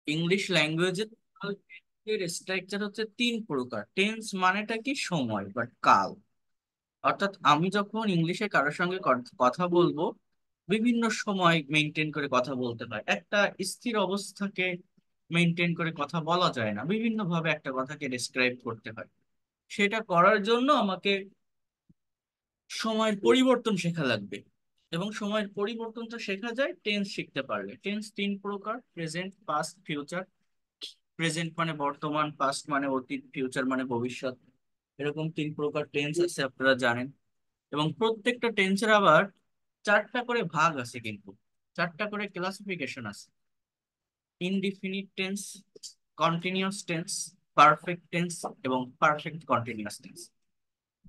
English ল্যাঙ্গুয়েজের structure হচ্ছে তিন প্রকার। টেন্স মানেটা কি? সময় বা কাল। অর্থাৎ আমি যখন ইংলিশে কারোর সঙ্গে কথা বলবো, বিভিন্ন সময় মেনটেন করে কথা বলতে হয়। একটা স্থির অবস্থাকে মেনটেন করে কথা বলা যায় না, বিভিন্ন ভাবে একটা কথাকে ডেসক্রাইব করতে হয়। সেটা করার জন্য আমাকে সময়ের পরিবর্তন শেখা লাগবে। এবং সময়ের পরিবর্তনটা শেখা যায় টেন্স শিখতে পারলে। টেন্স তিন প্রকার: প্রেজেন্ট, পাস্ট, ফিউচার। প্রেজেন্ট মানে বর্তমান, পাস্ট মানে অতীত, ফিউচার মানে ভবিষ্যৎ। এরকম তিন প্রকার টেন্স আছে, আপনারা জানেন। এবং প্রত্যেকটা টেন্সের আবার চারটা করে ভাগ আছে, কিন্তু চারটা করে ক্লাসিফিকেশন আছে: indefinite tense, continuous tense, perfect tense এবং পারফেক্ট কন্টিনিউয়াস টেন্স।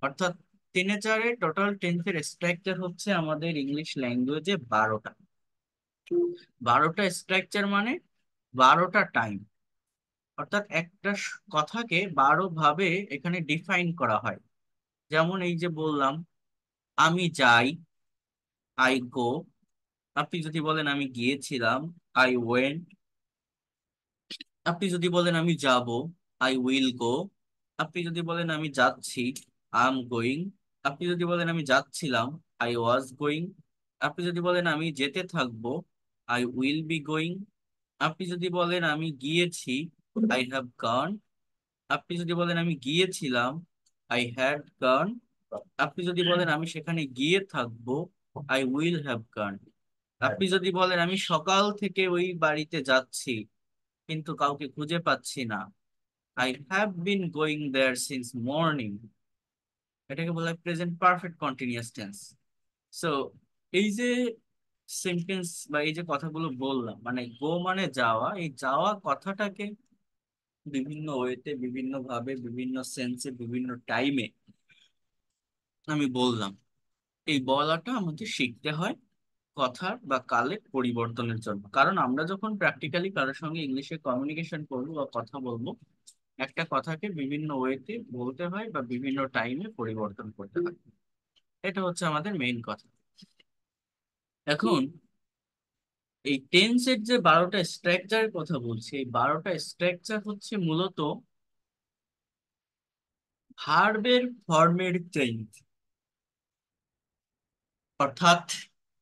অর্থাৎ তিনে চারে টোটাল টেন্সের স্ট্রাকচার হচ্ছে আমাদের ইংলিশ ল্যাঙ্গুয়েজে 12টা। 12টা স্ট্রাকচার মানে 12টা টাইম। অর্থাৎ একটা কথাকে 12 ভাবে এখানে ডিফাইন করা হয়। যেমন এই যে বললাম, আমি যাই, আই গো। আপনি যদি বলেন আমি গিয়েছিলাম, আই ওয়েন্ট। আপনি যদি বলেন আমি যাব, আই উইল গো। আপনি যদি বলেন আমি যাচ্ছি, আই এম গোয়িং। আপনি যদি বলেন আমি যাচ্ছিলাম, আই ওয়াজ গোয়িং। আপনি যদি বলেন আমি যেতে থাকবো, আই উইল বি গোয়িং। আপনি যদি বলেন আমি গিয়েছি, আই হ্যাভ গন। আপনি যদি বলেন আমি গিয়েছিলাম, আই হ্যাড গন। আপনি যদি বলেন আমি সেখানে গিয়ে থাকবো, আই উইল হ্যাভ গন। আপনি যদি বলেন আমি সকাল থেকে ওই বাড়িতে যাচ্ছি কিন্তু কাউকে খুঁজে পাচ্ছি না, I have been going there since morning. এটাকে বলা হয় present perfect continuous tense. So এই যে সেন্টেন্স বা এই যে কথাগুলো বললাম, মানে গো মানে যাওয়া, এই যাওয়া কথাটাকে বিভিন্ন ওয়েতে, বিভিন্ন ভাবে, বিভিন্ন সেন্সে, বিভিন্ন টাইমে আমি বললাম। এই বলাটা আমাদের শিখতে হয় কথার বা কালের পরিবর্তনের জন্য। কারণ আমরা যখন প্র্যাকটিক্যালি কারোর সঙ্গে ইংলিশে কমিউনিকেশন করবো বা কথা বলবো, একটা কথাকে বিভিন্ন ওয়েতে বলতে হয় বা বিভিন্ন টাইমে পরিবর্তন করতে হয়। এটা হচ্ছে আমাদের মেইন কথা। এখন এই টেন্সের যে 12টা স্ট্রাকচারের কথা বলছি, এই 12টা স্ট্রাকচার হচ্ছে মূলত ভার্বের ফর্মের চেঞ্জ। অর্থাৎ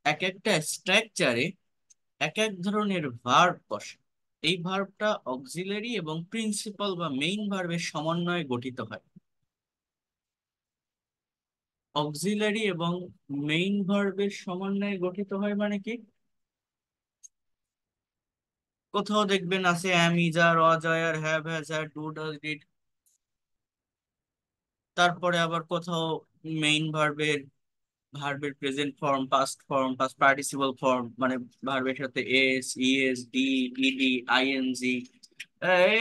এক একটা স্ট্রাকচারে এক এক ধরনের ভার্ব বসে। এই ভার্বটা অক্সিলারি এবং প্রিন্সিপাল বা মেইন ভার্বের সমন্বয়ে গঠিত হয়। অক্সিলারি এবং মেইন ভার্বের সমন্বয়ে গঠিত হয় মানে কি? কোথাও দেখবেন আছে am, is, are, was, are, have, has, had, do, does, did. তারপরে আবার কোথাও মেইন ভার্বের ভার্বের present form, past form, past participle form, মানে ভার্বের সাথে S, ES, D, ED, ING,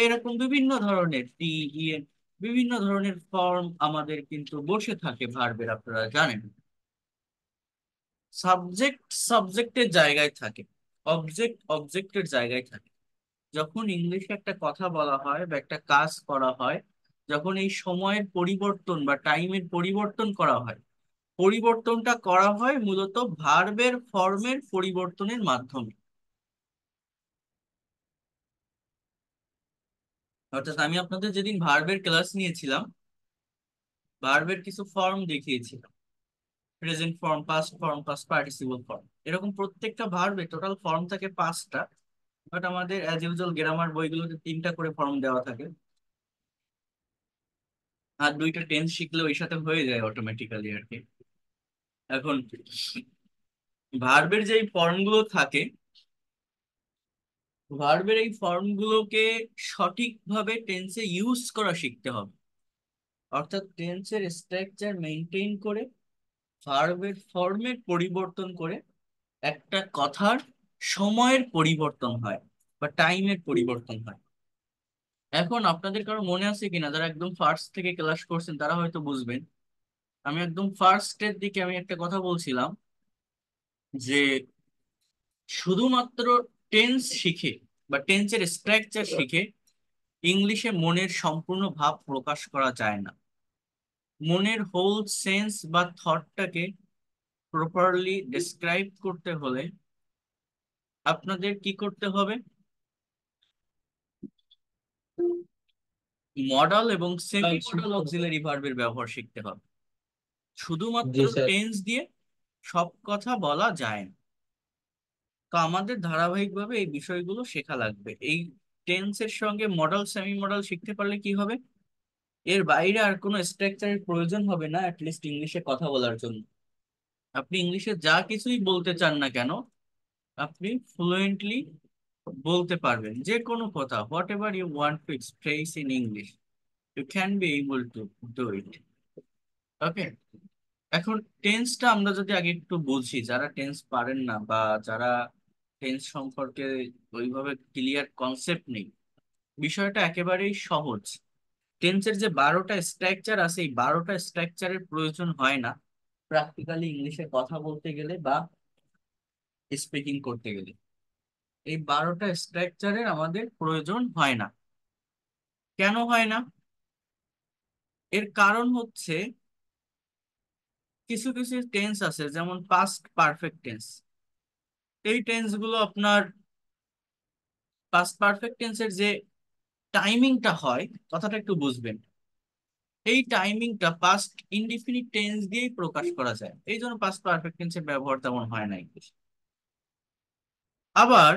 এরকম বিভিন্ন ধরনের টি, ইএন, বিভিন্ন ধরনের ফর্ম আমাদের কিন্তু বসে থাকে ভার্বের, আপনারা জানেন। সাবজেক্ট সাবজেক্টের জায়গায় থাকে, অবজেক্ট অবজেক্টের জায়গায় থাকে। যখন ইংলিশে একটা কথা বলা হয় বা একটা কাজ করা হয়, যখন এই সময়ের পরিবর্তন বা টাইমের পরিবর্তন করা হয়, পরিবর্তনটা করা হয় মূলত ভার্বের ফর্মের পরিবর্তনের মাধ্যমে। অর্থাৎ আমি আপনাদের যেদিন ভার্বের ক্লাস নিয়েছিলাম, ভার্বের কিছু ফর্ম দেখিয়েছিলাম: present form, past form, past participle form. এরকম প্রত্যেকটা ভার্বে টোটাল ফর্ম থাকে 5টা। বাট আমাদের অ্যাজ ইউজুয়াল গ্রামার বইগুলোতে 3টা করে ফর্ম দেওয়া থাকে। আর 2টা টেন্স শিখলে ওই সাথে হয়ে যায় অটোমেটিক্যালি আর কি। এখন ভার্বের যে ফর্মগুলো থাকে, ভার্বের এই ফর্মগুলোকে সঠিকভাবে টেন্সে ইউজ করা শিখতে হবে। অর্থাৎ টেন্সের স্ট্রাকচার মেনটেন করে ভার্বের ফর্মের পরিবর্তন করে একটা কথার সময়ের পরিবর্তন হয় বা টাইমের পরিবর্তন হয়। এখন আপনাদের কারো মনে আছে কিনা, যারা একদম ফার্স্ট থেকে ক্লাস করছেন তারা হয়তো বুঝবেন। আমি একদম ফার্স্টের দিকে আমি একটা কথা বলছিলাম যে শুধুমাত্র টেন্স শিখে বা টেন্সের স্ট্রাকচার শিখে ইংলিশে মনের সম্পূর্ণ ভাব প্রকাশ করা যায় না। মনের হোল সেন্স বা থটটাকে প্রপারলি ডেসক্রাইব করতে হলে আপনাদের কি করতে হবে? মডাল এবং সেমি মডাল অক্সিলারি ভার্বের ব্যবহার শিখতে হবে। শুধুমাত্র জি স্যার। টেন্স দিয়ে সব কথা বলা যায় না। তো আমাদের ধারাবাহিকভাবে এই বিষয়গুলো শেখা লাগবে। এই টেন্সের সঙ্গে মডাল সেমি মডাল শিখতে পারলে কি হবে, এর বাইরে আর কোনো স্ট্রাকচারের প্রয়োজন হবে না অ্যাটলিস্ট ইংলিশে কথা বলার জন্য। আপনি ইংলিশে যা কিছুই বলতে চান না কেন, আপনি ফ্লুয়েন্টলি বলতে পারবেন যে কোনো কথা। Whatever you want to express in English, you can be able to do it. Okay. এখন টেন্সটা আমরা যদি আগে একটু বুঝি, যারা টেন্স পারেন না বা যারা টেন্স সম্পর্কে ওইভাবে ক্লিয়ার কনসেপ্ট নেই, বিষয়টা একেবারেই সহজ। টেন্সের যে 12টা স্ট্রাকচার আছে, এই 12টা স্ট্রাকচারের প্রয়োজন হয় না প্র্যাকটিক্যালি ইংলিশে কথা বলতে গেলে বা স্পিকিং করতে গেলে। এই 12টা স্ট্রাকচারের আমাদের প্রয়োজন হয় না। কেন হয় না? এর কারণ হচ্ছে, কিছু কিছু টেন্স আছে যেমন পাস্ট পারফেক্ট টেন্স। এই টেন্স গুলো আপনার, পাস্ট পারফেক্ট টেন্সের যে টাইমিংটা হয়, কথাটা একটু বুঝবেন, এই টাইমিংটা পাস্ট ইনডিফিনিট টেন্স দিয়েই প্রকাশ করা যায়, এই জন্য পাস্ট পারফেক্ট টেন্সের ব্যবহার তেমন হয় না ইংলিশ। আবার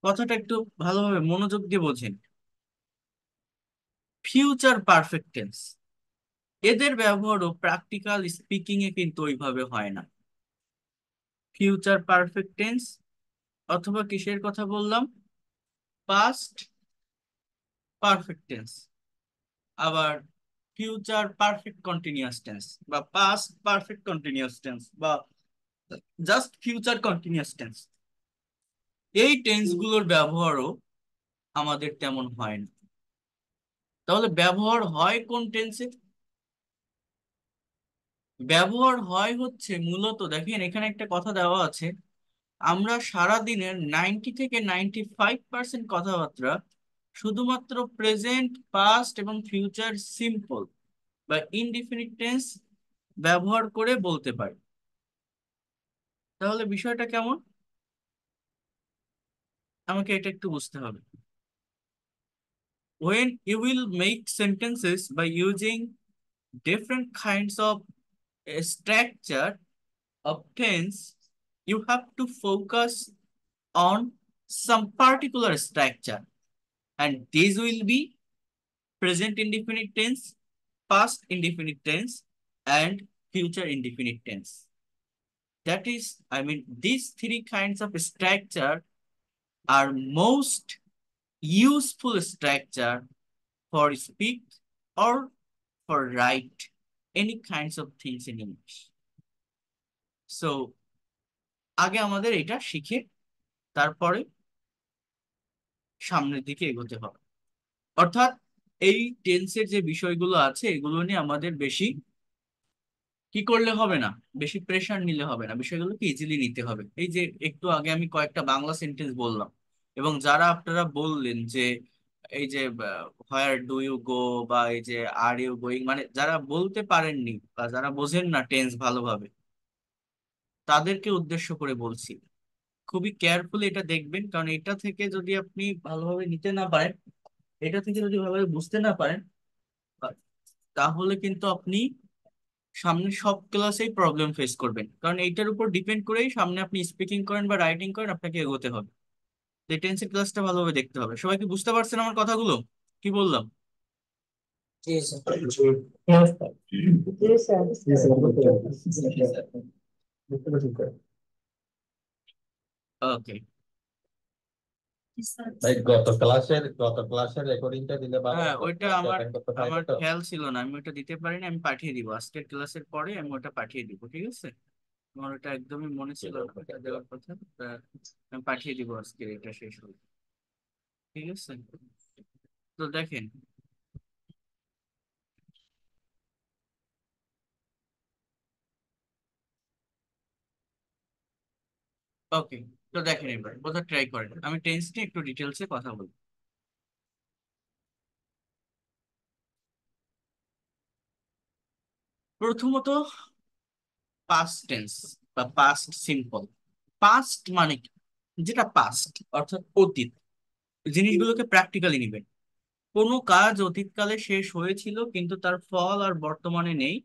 কথাটা একটু ভালোভাবে মনোযোগ দিয়ে বোঝেন, ফিউচার পারফেক্ট টেন্স, এদের ব্যবহারও প্র্যাকটিক্যাল স্পিকিং এ কিন্তু ওইভাবে হয় না। ফিউচার পারফেক্ট টেন্স অথবা কিসের কথা বললাম, পাস্ট পারফেক্ট টেন্স, আবার ফিউচার পারফেক্ট কন্টিনিউয়াস টেন্স বা পাস্ট পারফেক্ট কন্টিনিউয়াস টেন্স বা জাস্ট ফিউচার কন্টিনিউয়াস টেন্স, এই টেন্স গুলোর ব্যবহারও আমাদের তেমন হয় না। তাহলে ব্যবহার হয় কোন টেন্সে? ব্যবহার হয় হচ্ছে মূলত, দেখেন এখানে একটা কথা দেওয়া আছে, আমরা সারা দিনের 90 থেকে 95% কথাবার্তা শুধুমাত্র প্রেজেন্ট, পাস্ট এবং ফিউচার সিম্পল বা ইনডিফিনিট টেন্স ব্যবহার করে বলতে পারি। তাহলে বিষয়টা কেমন, আমাকে এটা একটু বুঝতে হবে। When you will make sentences by using different kinds of structure of tense, you have to focus on some particular structure, and these will be present indefinite tense, past indefinite tense, and future indefinite tense. That is, I mean, these three kinds of structure are most useful structure for speak or for write any kinds of things in English. So আগে আমাদের এটা শিখে তারপরে সামনের দিকে এগোতে হবে। অর্থাৎ এই টেন্সের যে বিষয়গুলো আছে এগুলো নিয়ে আমাদের বেশি কি করলে হবে না, বেশি প্রেশার নিলে হবে না, বিষয়গুলোকে ইজিলি নিতে হবে। এই যে একটু আগে আমি কয়েকটা বাংলা সেন্টেন্স বললাম, এবং যারা আপনারা বললেন যে এই যে হোয়ার ডু ইউ গো বা এই যে আর ইউ গোয়িং, মানে যারা বলতে পারেননি বা যারা বোঝেন না টেন্স ভালোভাবে, তাদেরকে উদ্দেশ্য করে বলছি, খুবই কেয়ারফুলি এটা দেখবেন। কারণ এটা থেকে যদি আপনি ভালোভাবে নিতে না পারেন, এটা থেকে যদি ভালোভাবে বুঝতে না পারেন, তাহলে কিন্তু আপনি সামনে সব ক্লাসেই প্রবলেম ফেস করবেন। কারণ এইটার উপর ডিপেন্ড করেই সামনে আপনি স্পিকিং করেন বা রাইটিং করেন, আপনাকে এগোতে হবে। তো এই টেন্সের ক্লাসটা ভালোভাবে দেখতে হবে। সবাই কি বুঝতে পারছেন আমার কথাগুলো, কি বললাম? জি স্যার। জি স্যার। জি স্যার, বুঝতে পারছি। জি স্যার। বুঝতে পারছি স্যার। ওকে। ভাই, গত ক্লাসের রেকর্ডিংটা দিলে ভালো হ্যাঁ, হতো, ওইটা আজকে আমার অ্যাটেন্ড করতে পারবে আমার তো? খেয়াল ছিল না, আমি ওটা দিতে পারিনি। আমি পাঠিয়ে দিব আজকের ক্লাসের পরে, আমি ওটা পাঠিয়ে দিব, ঠিক আছে? আমার ওটা একদমই মনে ছিল না ওটা দেওয়ার কথা। তা আমি পাঠিয়ে দিব আজকে এটা শেষ হলে, ঠিক আছে? তো দেখেন, ওকে, তো দেখেন এবার বোঝার ট্রাই করেন, আমি টেন্স নিয়ে একটু ডিটেলসে কথা বলি। প্রথমত, পাস্ট টেন্স বা পাস্ট সিম্পল। পাস্ট মানে কি? যেটা পাস্ট অর্থাৎ অতীত, জিনিসগুলোকে প্র্যাকটিক্যালি নিবেন। কোনো কাজ অতীতকালে শেষ হয়েছিল কিন্তু তার ফল আর বর্তমানে নেই,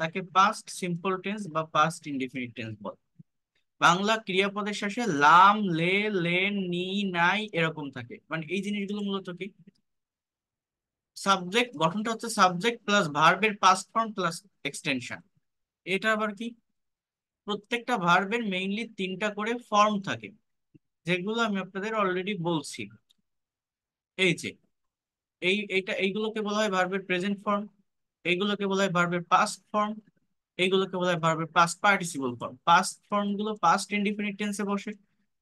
তাকে পাস্ট সিম্পল টেন্স বা পাস্ট ইনডিফিনিট টেন্স বলে। বাংলা ক্রিয়াপদের শেষে লাম, লে, লেন, নি, নাই এরকম থাকে। মানে এই জিনিসগুলো মূলত কি, সাবজেক্ট গঠনটা হচ্ছে সাবজেক্ট প্লাস ভার্বের পাস্ট ফর্ম প্লাস এক্সটেনশন। এটা আবার কি, প্রত্যেকটা ভার্বের মেইনলি তিনটা করে ফর্ম থাকে, যেগুলো আমি আপনাদের অলরেডি বলছি। এই যে এইগুলোকে বলা হয় ভার্বের প্রেজেন্ট ফর্ম, এইগুলোকে বলা হয় ভার্বের পাস্ট ফর্ম, এইগুলোকে বলা হয় ভার্বের past participle form. Past form গুলো পাস্ট ইনডিফিনিট টেন্সে বসে,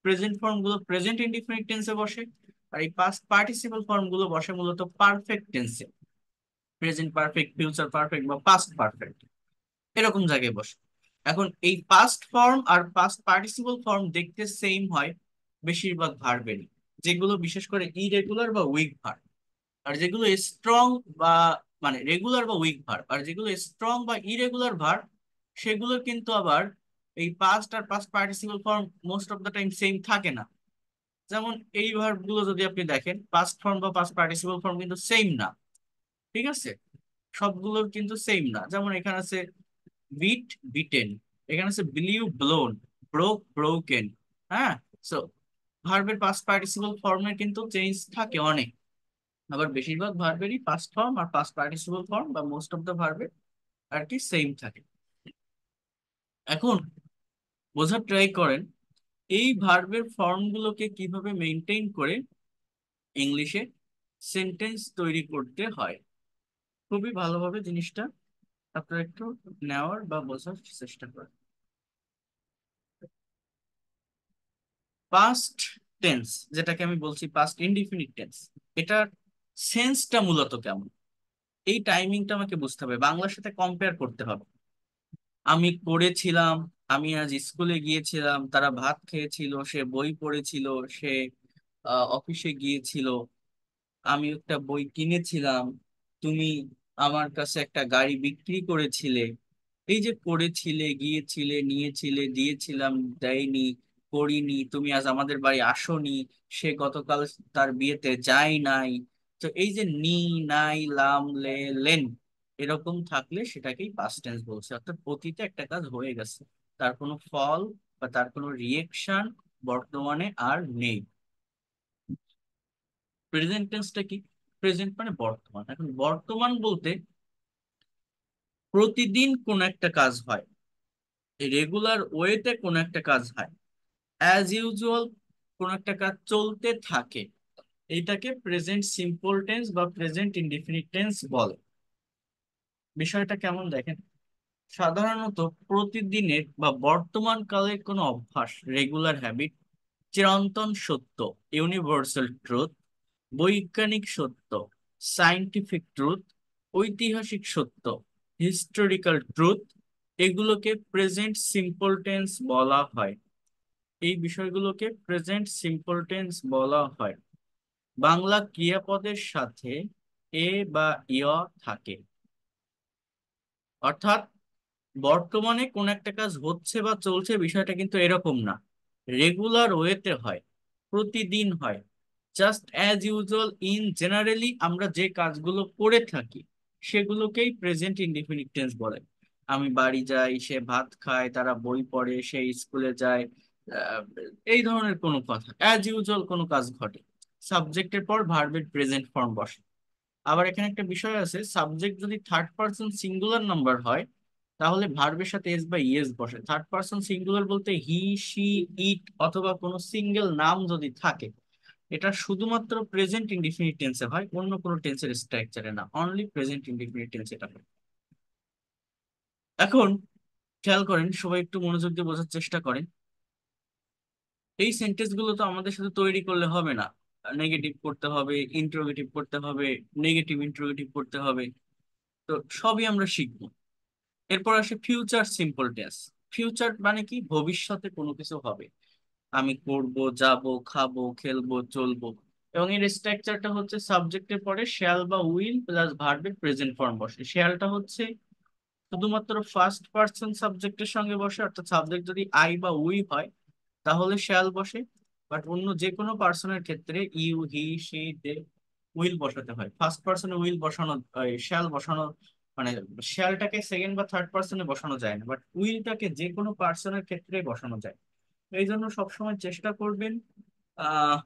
প্রেজেন্ট ফর্ম গুলো প্রেজেন্ট ইনডিফিনিট টেন্সে বসে, আর এই পাস্ট পার্টিসিপল ফর্ম গুলো বসে মূলত পারফেক্ট টেন্সে, প্রেজেন্ট পারফেক্ট, ফিউচার পারফেক্ট বা পাস্ট পারফেক্ট এরকম জায়গায় বসে। এখন এই পাস্ট ফর্ম আর পাস্ট পার্টিসিপল ফর্ম দেখতে সেম হয় বেশিরভাগ ভার্বেরই, যেগুলো বিশেষ করে ইরেগুলার বা উইক ভার্ব। আর যেগুলো স্ট্রং বা মানে রেগুলার বা উইক ভার্ব, আর যেগুলো স্ট্রং বা ইরেগুলার ভার্ব, সেগুলো কিন্তু আবার এই পাস্ট আর past participle form most of the time same থাকে না। যেমন এই ভার্ব গুলো যদি আপনি দেখেন, পাস্ট ফর্ম বা পাস্ট পার্টিসিপল ফর্ম কিন্তু সেম না, ঠিক আছে? সবগুলোর কিন্তু সেম না। যেমন এখানে আছে বিট, বিটেন, এখানে আছে বিলিউ, ব্লোন, ব্রোক, ব্রোকেন। হ্যাঁ, সো ভার্বের পাস্ট পার্টিসিপল ফর্মের কিন্তু চেঞ্জ থাকে অনেক। আবার বেশিরভাগ ভার্বেরই পাস্ট ফর্ম আর পাস্ট পার্টিসিপল ফর্ম বা মোস্ট অফ দ্য ভার্বের আর কি সেম থাকে। এখন বোঝার ট্রাই করেন এই ভার্বের ফর্মগুলোকে কিভাবে মেনটেন করে ইংলিশে সেন্টেন্স তৈরি করতে হয়। খুবই ভালোভাবে জিনিসটা আপনারা একটু নেওয়ার বা বোঝার চেষ্টা করেন। পাস্ট টেন্স, যেটাকে আমি বলছি পাস্ট ইনডিফিনিট টেন্স, এটার সেন্সটা মূলত কেমন, এই টাইমিংটা আমাকে বুঝতে হবে, বাংলার সাথে কম্পেয়ার করতে হবে। আমি পড়েছিলাম, আমি আজ স্কুলে গিয়েছিলাম, তারা ভাত খেয়েছিল, সে বই পড়েছিল, সে অফিসে গিয়েছিল, আমি একটা বই কিনেছিলাম, তুমি আমার কাছে একটা গাড়ি বিক্রি করেছিলে। এই যে করেছিলে, গিয়েছিলে, নিয়েছিলে, দিয়েছিলাম, দেয়নি, করিনি, তুমি আজ আমাদের বাড়ি আসোনি, সে গতকাল তার বিয়েতে যায় নাই। তো এই যে নি, নাই, লাম, লে, লেন এরকম থাকলে সেটাকেই পাস্ট টেন্স বলছে, অর্থাৎ অতীতে একটা কাজ হয়ে গেছে, তার কোনো ফল বা তার কোনো রিয়েকশন বর্তমানে আর নেই। প্রেজেন্ট টেন্সটা কি, প্রেজেন্ট মানে বর্তমান। এখন বর্তমান বলতে প্রতিদিন কোন একটা কাজ হয়, রেগুলার ওয়েতে কোন একটা কাজ হয়, অ্যাজ ইউজুয়াল কোন একটা কাজ চলতে থাকে, এইটাকে প্রেজেন্ট সিম্পল টেন্স বা প্রেজেন্ট ইনডিফিনিট টেন্স বলে। বিষয়টা কেমন দেখেন, সাধারণত প্রতিদিনের বা বর্তমান কালের কোনো অভ্যাস, রেগুলার হ্যাবিট, চিরন্তন সত্য, ইউনিভার্সাল ট্রুথ, বৈজ্ঞানিক সত্য, সায়েন্টিফিক ট্রুথ, ঐতিহাসিক সত্য, হিস্টোরিক্যাল ট্রুথ, এগুলোকে প্রেজেন্ট সিম্পল টেন্স বলা হয়। এই বিষয়গুলোকে প্রেজেন্ট সিম্পল টেন্স বলা হয়। বাংলা ক্রিয়াপদের সাথে এ বা ইয় থাকে, অর্থাৎ বর্তমানে কোন একটা কাজ হচ্ছে বা চলছে, বিষয়টা কিন্তু এরকম না, রেগুলার ওয়েতে হয়, প্রতিদিন হয়, just as usual in generally আমরা যে কাজগুলো করে থাকি সেগুলোকেই প্রেজেন্ট ইনডিফিনিট টেন্স বলে। আমি বাড়ি যাই, সে ভাত খায়, তারা বই পড়ে, সে স্কুলে যায়, আহ, এই ধরনের কোনো কথা, অ্যাজ ইউজুয়াল কোনো কাজ ঘটে, সাবজেক্টের পর ভার্বের প্রেজেন্ট ফর্ম বসে। আবার এখানে একটা বিষয় আছে, সাবজেক্ট যদি থার্ড পার্সন সিঙ্গুলার নাম্বার হয় তাহলে ভার্বের সাথে এস বা ইএস বসে। থার্ড পার্সন সিঙ্গুলার বলতে হি, শি, ইট অথবা কোনো সিঙ্গেল নাম যদি থাকে, এটা শুধুমাত্র প্রেজেন্ট ইনডিফিনিট টেন্সে হয়, অন্য কোনো টেন্সের স্ট্রাকচারে না, অনলি প্রেজেন্ট ইনডিফিনিট টেন্স এটা হয়। এখন খেয়াল করেন, সবাই একটু মনোযোগ দিয়ে বোঝার চেষ্টা করেন। এই সেন্টেন্স গুলো তো আমাদের সাথে তৈরি করলে হবে না, নেগেটিভ করতে হবে, ইন্ট্রোগেটিভ করতে হবে, নেগেটিভ ইন্ট্রোগেটিভ করতে হবে, তো সবই আমরা শিখবো। এরপর আসে ফিউচার সিম্পল টেন্স। ফিউচার মানে কি, ভবিষ্যতে কোনো কিছু হবে, আমি করব, যাব, খাবো, খেলবো, চলবো। এবং এর স্ট্রাকচারটা হচ্ছে সাবজেক্টের পরে শ্যাল বা উইল প্লাস ভার্বের প্রেজেন্ট ফর্ম বসে। শ্যালটা হচ্ছে শুধুমাত্র ফার্স্ট পার্সন সাবজেক্টের সঙ্গে বসে, অর্থাৎ সাবজেক্ট যদি আই বা উই হয় তাহলে শ্যাল বসে। বাট অন্য যে কোনো পার্সনের ক্ষেত্রে you, he, she, they will বসাতে হয়। ফার্স্ট পার্সনে উইল বসানো, শ্যাল বসানো, মানে শ্যালটাকে সেকেন্ড বা থার্ড পার্সনে বসানো যায় না, বাট উইলটাকে যে কোনো পার্সনের ক্ষেত্রে বসানো যায়। এই জন্য সবসময় চেষ্টা করবেন আহ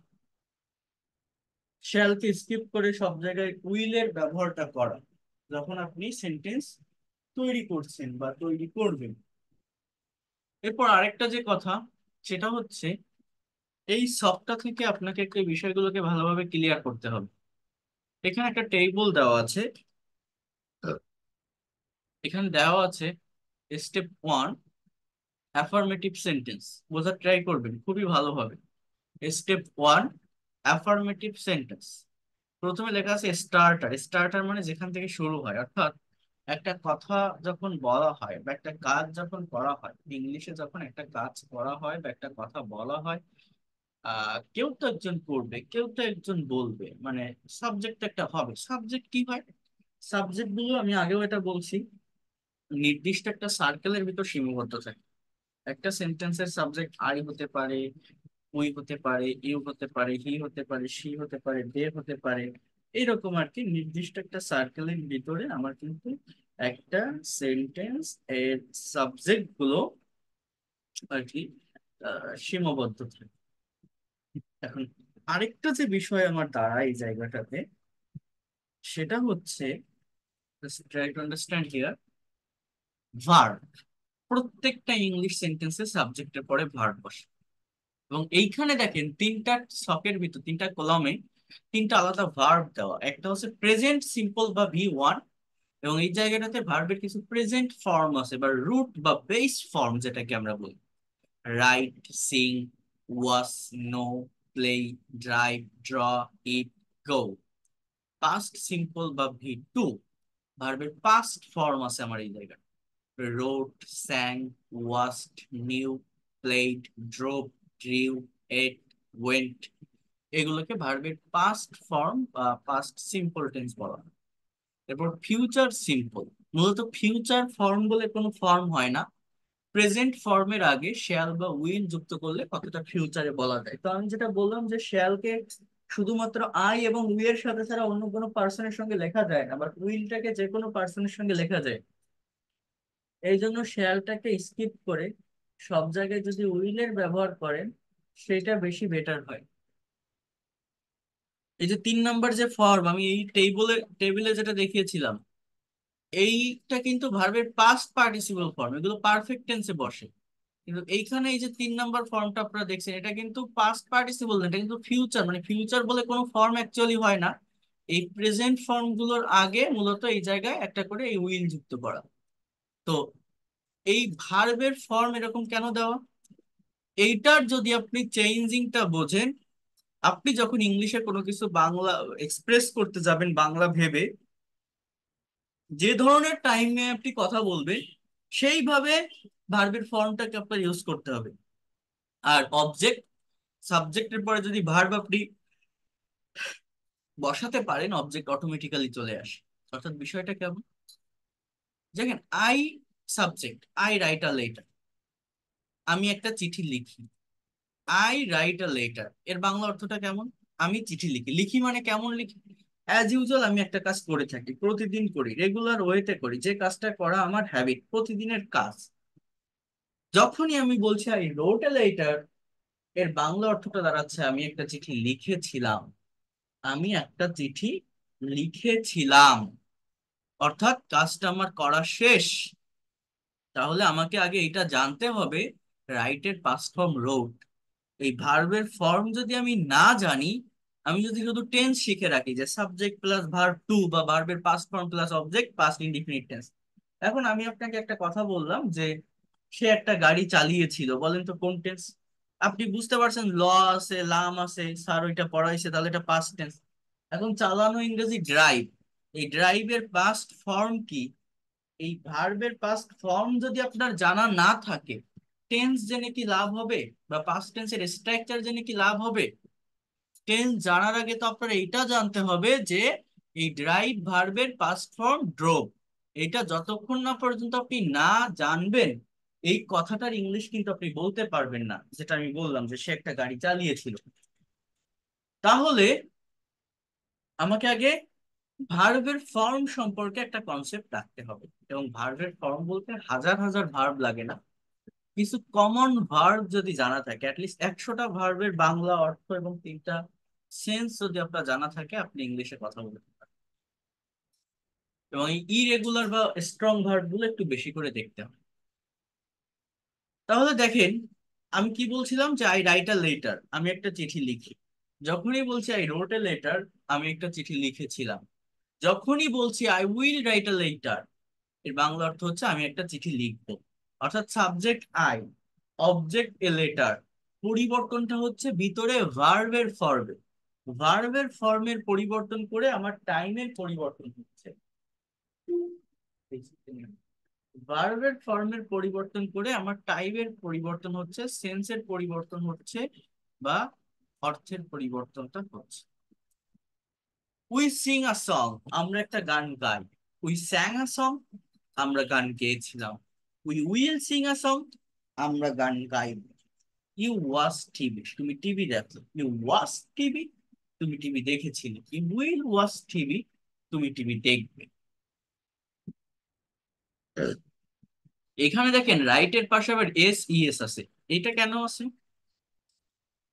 শ্যালকে স্কিপ করে সব জায়গায় উইলের ব্যবহারটা করা, যখন আপনি সেন্টেন্স তৈরি করছেন বা তৈরি করবেন। এরপর আরেকটা যে কথা, সেটা হচ্ছে এই সফটটা থেকে আপনাকে এই বিষয়গুলোকে ভালোভাবে ক্লিয়ার করতে হবে। এখানে একটা টেবিল দেওয়া আছে, এখানে দেওয়া আছে স্টেপ 1 অ্যাফার্মেটিভ সেন্টেন্স। বোঝার ট্রাই করবেন খুবই ভালোভাবে। Step 1 affirmative sentence. প্রথমে লেখা আছে স্টার্টার। স্টার্টার মানে যেখান থেকে শুরু হয়, অর্থাৎ একটা কথা যখন বলা হয় বা একটা কাজ যখন করা হয়, ইংলিশে যখন একটা কাজ করা হয় বা একটা কথা বলা হয়, কেউ তো একজন করবে, কেউ তো একজন বলবে, মানে সাবজেক্ট একটা হবে। সাবজেক্ট কি হয়? সাবজেক্ট গুলো আমি আগেও এটা বলছি, নির্দিষ্ট একটা সার্কেলের ভিতর সীমাবদ্ধ থাকে। একটা সেন্টেন্সের সাবজেক্ট আই হতে পারে, উই হতে পারে, ইউ হতে পারে, হি হতে পারে, সি হতে পারে, দে হতে পারে। এইরকম আর কি নির্দিষ্ট একটা সার্কেলের ভিতরে আমার কিন্তু একটা সেন্টেন্স এর সাবজেক্ট গুলো আর কি সীমাবদ্ধ থাকে। এখন আরেকটা যে বিষয় আমার দাঁড়ায় এই জায়গাটাতে, সেটা হচ্ছে just try to understand here, verb. প্রত্যেকটা ইংলিশ সেন্টেন্সে সাবজেক্টের পরে ভার্ব বসে। এবং এইখানে দেখেন তিনটা ছকের ভিতর, তিনটা কলামে তিনটা আলাদা ভার্ব দেওয়া। একটা হচ্ছে প্রেজেন্ট সিম্পল বা V1, এবং এই জায়গাটাতে ভার্বের কিছু প্রেজেন্ট ফর্ম আছে বা রুট বা বেস ফর্ম যেটাকে আমরা বলি। রাইট, সিং, ওয়াস, নো, প্লে, ড্রাইভ, ড্র, ইট, গো। পাস্ট সিম্পল বা V2 ভার্বের পাস্ট ফর্ম আছে আমার এই জায়গায়। wrote, sang, watched, knew, played, drove, drew, ate, went। এগুলোকে ভার্বের পাস্ট ফর্ম বা পাস্ট সিম্পল টেন্স বলা হয়। এরপর ফিউচার সিম্পল। মূলত ফিউচার ফর্ম বলে কোনো ফর্ম হয় না, প্রেজেন্ট ফর্মের আগে শ্যাল বা উইল যুক্ত করলে কতটা ফিউচারে বলা যায়। তো আমি যেটা বললাম যে শ্যালকে শুধুমাত্র আই এবং উই এর সাথে ছাড়া অন্য কোনো পার্সনের সঙ্গে লেখা যায় না, বাট উইলটাকে যে কোনো পার্সনের সঙ্গে লেখা যায়। এই জন্য শেয়ালটাকে স্কিপ করে সব জায়গায় যদি উইলের ব্যবহার করেন, সেটা বেশি বেটার হয়। এই যে 3 নাম্বার যে ফর্ম আমি এই টেবিলে যেটা দেখিয়েছিলাম, এইটা কিন্তু ভার্বের পাস্ট পার্টিসিপল ফর্ম, এগুলো পারফেক্ট টেন্সে বসে। কিন্তু এইখানে এই যে 3 নাম্বার ফর্মটা আপনারা দেখছেন, এটা কিন্তু পাস্ট পার্টিসিপল না, এটা কিন্তু ফিউচার। মানে ফিউচার বলে কোনো ফর্ম অ্যাকচুয়ালি হয় না। এই প্রেজেন্ট ফর্ম গুলোর আগে মূলত এই জায়গায় একটা করে এই উইল যুক্ত করা। তো এই ভার্বের ফর্ম এরকম কেন দেওয়া, এইটার যদি আপনি চেঞ্জিংটা বোঝেন, আপনি যখন ইংলিশে কোনো কিছু বাংলা এক্সপ্রেস করতে যাবেন বাংলা ভেবে, যে ধরনের টাইমে আপনি কথা বলবেন সেইভাবে ভার্বের ফর্মটাকে আপনার ইউজ করতে হবে। আর অবজেক্ট, সাবজেক্টের পরে যদি ভার্ব আপনি বসাতে পারেন, অবজেক্ট অটোমেটিক্যালি চলে আসে। অর্থাৎ বিষয়টা কেমন, দেখেন I subject, I write a letter, আমি একটা চিঠি লিখি। আই রাইট আ লেটার এর বাংলা অর্থটা কেমন? আমি চিঠি লিখি। লিখি মানে কেমন লিখি? অ্যাজ ইউজুয়াল আমি একটা কাজ করে থাকি, প্রতিদিন করি, রেগুলার ওয়েতে করি, যে কাজটা করা আমার হ্যাবিট, প্রতিদিনের কাজ। যখনই আমি বলছি আই রোট এ লেটার, এর বাংলা অর্থটা দাঁড়াচ্ছে আমি একটা চিঠি লিখেছিলাম। আমি একটা চিঠি লিখেছিলাম, অর্থাৎ কাজটা আমার করা শেষ। তাহলে আমাকে আগে এটা জানতে হবে, রাইটের পাস্ট ফর্ম রোট। এই ভার্বের ফর্ম যদি আমি না জানি, আমি যদি শুধু টেন্স শিখে রাখি যে সাবজেক্ট প্লাস ভার্ব 2 বা ভার্বের past form plus object past indefinite tense. এখন আমি আপনাকে একটা কথা বললাম যে সে একটা গাড়ি চালিয়েছিল, বলেন তো কোন টেন্স? আপনি বুঝতে পারছেন ল আছে, লাম আছে, স্যার ওইটা পড়াইছে, তাহলে এটা পাস্ট টেন্স। এখন চালানো ইংরেজি ড্রাইভ, এই ড্রাইভের পাস্ট ফর্ম কি? এই ভার্বের পাস্ট ফর্ম যদি আপনার জানা না থাকে, টেন্স জেনে কি লাভ হবে? বা পাস্ট টেন্সের স্ট্রাকচার জেনে কি লাভ হবে? টেন্স জানার আগে তো আপনার এইটা জানতে হবে যে এই ড্রাইভ ভার্বের পাস্ট ফর্ম ড্রোভ। এটা যতক্ষণ না পর্যন্ত আপনি না জানবেন, এই কথাটার ইংলিশ কিন্তু আপনি বলতে পারবেন না, যেটা আমি বললাম যে সে একটা গাড়ি চালিয়েছিল। তাহলে আমাকে আগে ভার্বের ফর্ম সম্পর্কে একটা কনসেপ্ট রাখতে হবে, এবং ভার্বের ফর্ম বলতে হাজার হাজার ভার্ব লাগে না, কিছু কমন ভার্ব যদি জানা থাকে, অ্যাটলিস্ট 100টা ভার্বের বাংলা অর্থ এবং 3টা সেন্স যদি আপনার জানা থাকে, আপনি ইংলিশে কথা বলতে পারেন। এবং এই ইরেগুলার বা স্ট্রং ভার্ব গুলো একটু বেশি করে দেখতে হবে। তাহলে দেখেন, আমি কি বলছিলাম যে আই রাইট আ লেটার, আমি একটা চিঠি লিখি। যখনই বলছি আই রোট এ লেটার, আমি একটা চিঠি লিখেছিলাম। যখনই বলছি I will write a letter, এর বাংলা অর্থ হচ্ছে আমি একটা চিঠি লিখবো। অর্থাৎ subject I, object a letter, পরিবর্তনটা হচ্ছে ভিতরে ভার্বের ফর্মে। ভার্বের ফর্মের পরিবর্তন করে আমার টাইমের পরিবর্তন হচ্ছে। ভার্বের ফর্মের পরিবর্তন করে আমার টাইপের পরিবর্তন হচ্ছে, সেন্সের পরিবর্তন হচ্ছে, বা অর্থের পরিবর্তনটা হচ্ছে। উই সিং আ সং, আমরা একটা গান গাই। উই স্যাং আ সং, আমরা গান গেয়েছিলাম। We will sing a song, আমরা গান গাইব। ইউ ওয়াচ টিভি, তুমি টিভি দেখো। ইউ ওয়াচ টিভি, তুমি টিভি দেখেছিলে। ইউ উইল ওয়াচ টিভি, তুমি টিভি দেখবে। এখানে দেখেন রাইটের পাশে আবার এস ইএস আছে। এটা কেন আছে?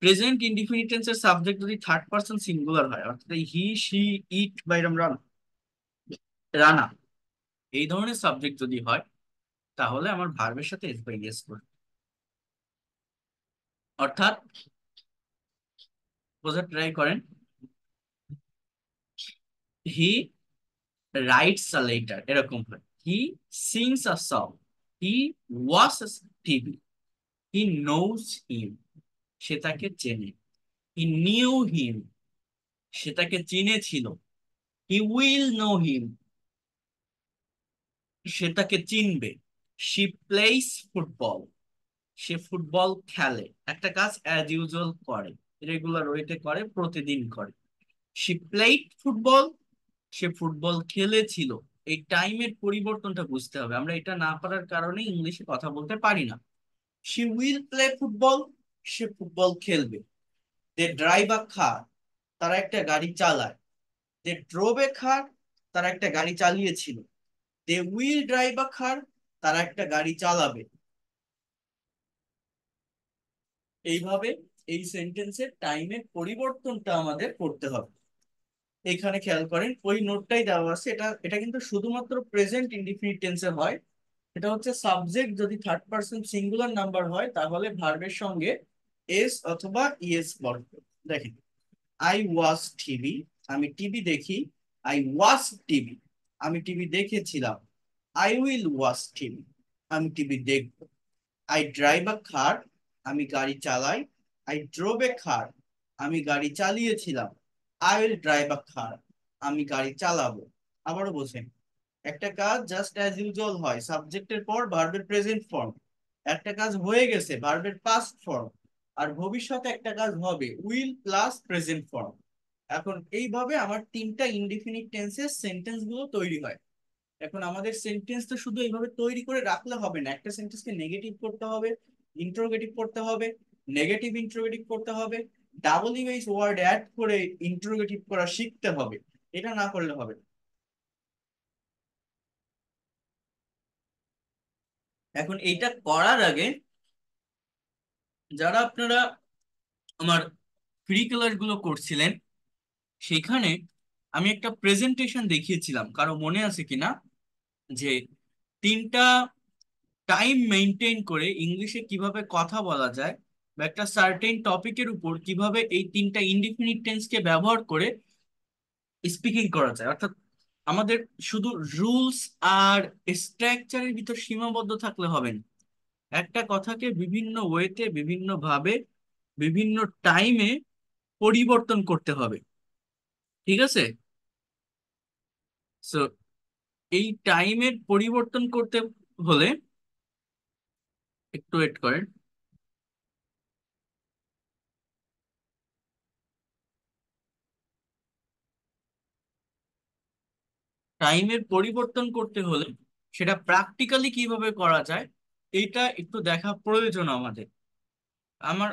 প্রেজেন্ট ইনডিফিনিট টেন্সের সাবজেক্ট যদি থার্ড পারসন সিঙ্গুলার হয়, অর্থাৎ হি শি ইট বা এরম রানা, এই ধরনের সাবজেক্ট যদি হয়, তাহলে আমার ভার্বের সাথে এস বাই এস করবে। অর্থাৎ বোঝার ট্রাই করেন, হি রাইটস আ লেটার এরকম হয়। He sings a song, he watch TV, he knows him, সে তাকে চেনে। হি নিউ হিম, সে তাকে চিনেছিল। হি উইল নো হিম, সে তাকে চিনবে। She plays football, say football খেলে। একটা কাজ অ্যাজ ইউজুয়াল করে, রেগুলার ওয়েতে করে, প্রতিদিন করে। সে প্লেড ফুটবল, সে ফুটবল খেলেছিল। এই টাইমের পরিবর্তনটা বুঝতে হবে, আমরা এটা না পারার কারণে ইংলিশে কথা বলতে পারি না। She will play football, say football খেলবে। দে ড্রাইভ আ কার, তারা একটা গাড়ি চালায়। দে ড্রোভ এ কার, তারা একটা গাড়ি চালিয়েছিল। দে উইল ড্রাইভ আ কার, তারা একটা গাড়ি চালাবে। এইভাবে এই সেন্টেন্সের টাইমের পরিবর্তনটা আমাদের করতে হবে। এখানে খেয়াল করেন ওই নোটটাই দেওয়া আছে, এটা এটা কিন্তু শুধুমাত্র প্রেজেন্ট ইনডিফিনিট টেন্সে হয়। এটা হচ্ছে সাবজেক্ট যদি থার্ড পারসন সিঙ্গুলার নাম্বার হয়, তাহলে ভার্বের সঙ্গে এস অথবা ইএস বর্তমান। দেখেন, আই ওয়াচ টিভি, আমি টিভি দেখি। আই ওয়াচ টিভি, আমি টিভি দেখেছিলাম। আই উইল ওয়াচ টিভি, আমি টিভি দেখব। আই ড্রাইভ আ কার, আমি গাড়ি চালাই। আই ড্রোভ এ কার, আমি গাড়ি চালিয়েছিলাম। আই উইল ড্রাইভ আ কার, আমি গাড়ি চালাবো। আবারও বোঝেন, একটা কাজ জাস্ট অ্যাজ ইউজুয়াল হয়, সাবজেক্টের পর ভার্বের প্রেজেন্ট ফর্ম। একটা কাজ হয়ে গেছে, ভার্বের পাস্ট ফর্ম। আর ভবিষ্যতে একটা কাজ হবে, উইল প্লাস প্রেজেন্ট ফর্ম। এখন এইভাবে আমার 3টা ইনডিফিনিট টেন্সের সেন্টেন্স গুলো তৈরি হয়। এখন আমাদের সেন্টেন্স তো শুধু এইভাবে তৈরি করে রাখলে হবে না, একটা সেন্টেন্সকে নেগেটিভ করতে হবে, ইন্ট্রোগেটিভ করতে হবে, নেগেটিভ ইন্ট্রোগেটিভ করতে হবে, ডাবল ইউএইচ ওয়ার্ড অ্যাড করে ইন্ট্রোগেটিভ করা শিখতে হবে। এটা না করলে হবে না। এখন এইটা করার আগে, যারা আপনারা আমার ফ্রি ক্লাস গুলো করছিলেন, সেখানে আমি একটা প্রেজেন্টেশন দেখিয়েছিলাম, কারো মনে আছে কিনা, যে 3টা টাইম মেনটেন করে ইংলিশে কিভাবে কথা বলা যায়, বা একটা সার্টেন টপিকের উপর কিভাবে এই 3টা ইনডিফিনিট টেন্সকে ব্যবহার করে স্পিকিং করা যায়। অর্থাৎ আমাদের শুধু রুলস আর স্ট্রাকচারের ভিতর সীমাবদ্ধ থাকলে হবে না, একটা কথাকে বিভিন্ন ওয়েতে, বিভিন্ন ভাবে, বিভিন্ন টাইমে পরিবর্তন করতে হবে। ঠিক আছে? সো এই টাইমের পরিবর্তন করতে হলে, একটু ওয়েট করেন। টাইমের পরিবর্তন করতে হলে সেটা প্র্যাকটিক্যালি কিভাবে করা যায়, এইটা একটু দেখা প্রয়োজন আমাদের। আমার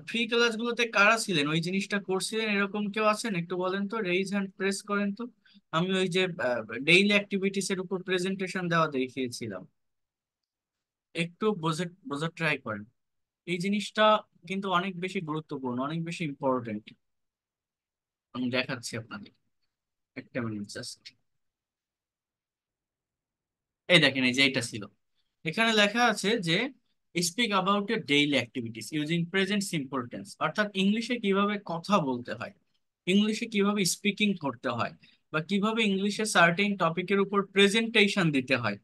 ফ্রি ক্লাসগুলোতে কারা ছিলেন, ওই জিনিসটা করছিলেন, এরকম কেউ আছেন? একটু বলেন তো, রেইজ হ্যান্ড প্রেস করেন তো। আমি ওই যে ডেইলি অ্যাক্টিভিটিস এর উপর প্রেজেন্টেশন দেওয়া দেখিয়েছিলাম, একটু বোঝার ট্রাই করেন। এই জিনিসটা কিন্তু অনেক বেশি গুরুত্বপূর্ণ, অনেক বেশি ইম্পর্টেন্ট। আমি দেখাচ্ছি আপনাদের, একটা মিনিট জাস্ট। এই দেখেন, এই যে এটা ছিল, এখানে লেখা আছে যে স্পিক অ্যাবাউট এর daily activities using present simple tense, অর্থাৎ ইংলিশে কিভাবে কথা বলতে হয়, ইংলিশে কিভাবে স্পিকিং করতে হয়, বা কিভাবে ইংলিশে সার্টেন টপিকের উপর প্রেজেন্টেশন দিতে হয়,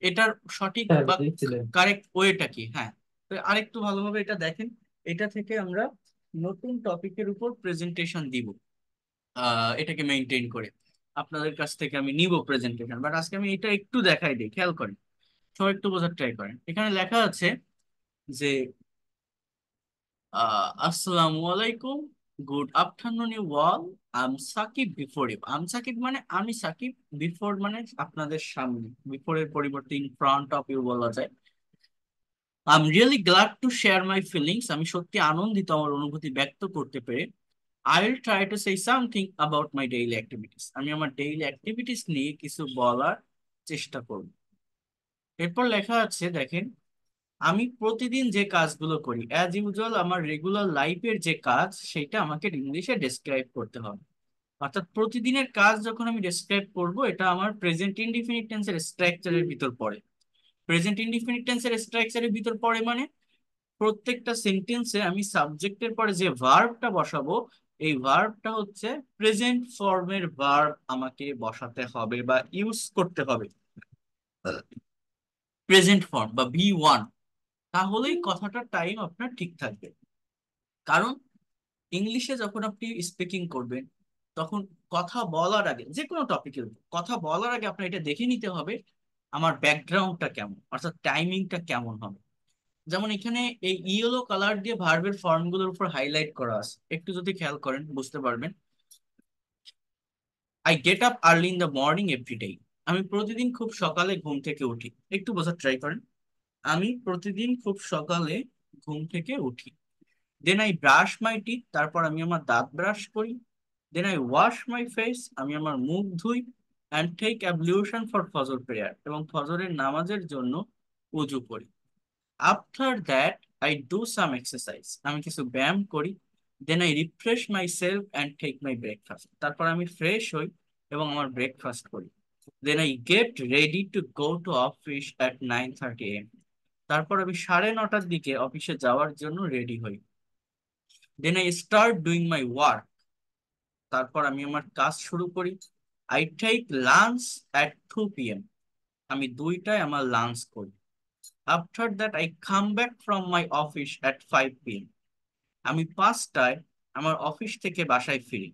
এটার সঠিক হ্যাঁ বা দিয়েছিলেন। কারেক্ট ওয়েটা কি। হ্যাঁ, তো আরেকটু ভালোভাবে এটা দেখেন। এটা থেকে আমরা নতুন টপিকের উপর প্রেজেন্টেশন দিব, এটাকে মেনটেন করে আপনাদের কাছ থেকে আমি নিব প্রেজেন্টেশন। বাট আজকে আমি এটা একটু দেখাই দিই, খেয়াল করেন, সবাই একটু বোঝার ট্রাই করেন। এখানে লেখা আছে যে আসসালামু আলাইকুম, good afternoon you all, I'm Sakib before you. I'm Sakib মানে আমি সাকিব, বিফোর মানে আপনাদের সামনে, বিফোরের পরিবর্তে ইন ফ্রন্ট অফ ইউ বলা যায়। I'm really glad to share my feelings, আমি সত্যি আনন্দিত আমার অনুভূতি ব্যক্ত করতে পেরে। I will try to say something about my daily activities, আমি আমার ডেইলি অ্যাক্টিভিটিস নিয়ে কিছু বলার চেষ্টা করব। এরপর লেখা আছে দেখেন, আমি প্রতিদিন যে কাজগুলো করি অ্যাজ ইউজুয়াল, আমার রেগুলার লাইফের যে কাজ সেটা আমাকে ইংলিশে ডেসক্রাইব করতে হবে। অর্থাৎ প্রতিদিনের কাজ যখন আমি ডেসক্রাইব করব, এটা আমার প্রেজেন্ট ইনডিফিনিট টেন্সের স্ট্রাকচারের ভিতর পড়ে। প্রেজেন্ট ইনডিফিনিট টেন্সের স্ট্রাকচারের ভিতর পড়ে মানে প্রত্যেকটা সেন্টেন্সে আমি সাবজেক্টের পরে যে ভার্বটা বসাবো, এই ভার্বটা হচ্ছে প্রেজেন্ট ফর্মের ভার্ব আমাকে বসাতে হবে বা ইউজ করতে হবে, প্রেজেন্ট ফর্ম বা V1। তাহলেই কথাটার টাইম আপনার ঠিক থাকবে। কারণ ইংলিশে যখন আপনি স্পিকিং করবেন, তখন কথা বলার আগে, যে কোনো টপিকের উপর কথা বলার আগে আপনার এটা দেখে নিতে হবে আমার ব্যাকগ্রাউন্ডটা কেমন, অর্থাৎ টাইমিংটা কেমন হবে। যেমন এখানে এই ইয়েলো কালার দিয়ে ভার্বের ফর্মগুলোর উপর হাইলাইট করা আছে, একটু যদি খেয়াল করেন বুঝতে পারবেন। I get up early in the morning every day, আমি প্রতিদিন খুব সকালে ঘুম থেকে উঠি। একটু বোঝার ট্রাই করেন, আমি প্রতিদিন খুব সকালে ঘুম থেকে উঠি। Then I brush my teeth, তারপর আমি আমার দাঁত ব্রাশ করি। Then I wash my face, আমি আমার মুখ ধুই। And take ablution for Fajr prayer, এবং ফজরের নামাজের জন্য উজু করি। After that I do some exercise, আমি কিছু ব্যায়াম করি। Then I refresh my self and take my breakfast, তারপর আমি ফ্রেশ হই এবং আমার ব্রেকফাস্ট করি। Then I get ready to go to office at 9:30 AM, তারপর আমি 9:30টার দিকে অফিসে যাওয়ার জন্য রেডি হই। Then I start doing my work, তারপর আমি আমার কাজ শুরু করি। I take lunch at 2 PM, আমি 2টায় আমার লাঞ্চ করি। After that I come back from my office at 5 PM, আমি 5টায় আমার অফিস থেকে বাসায় ফিরি।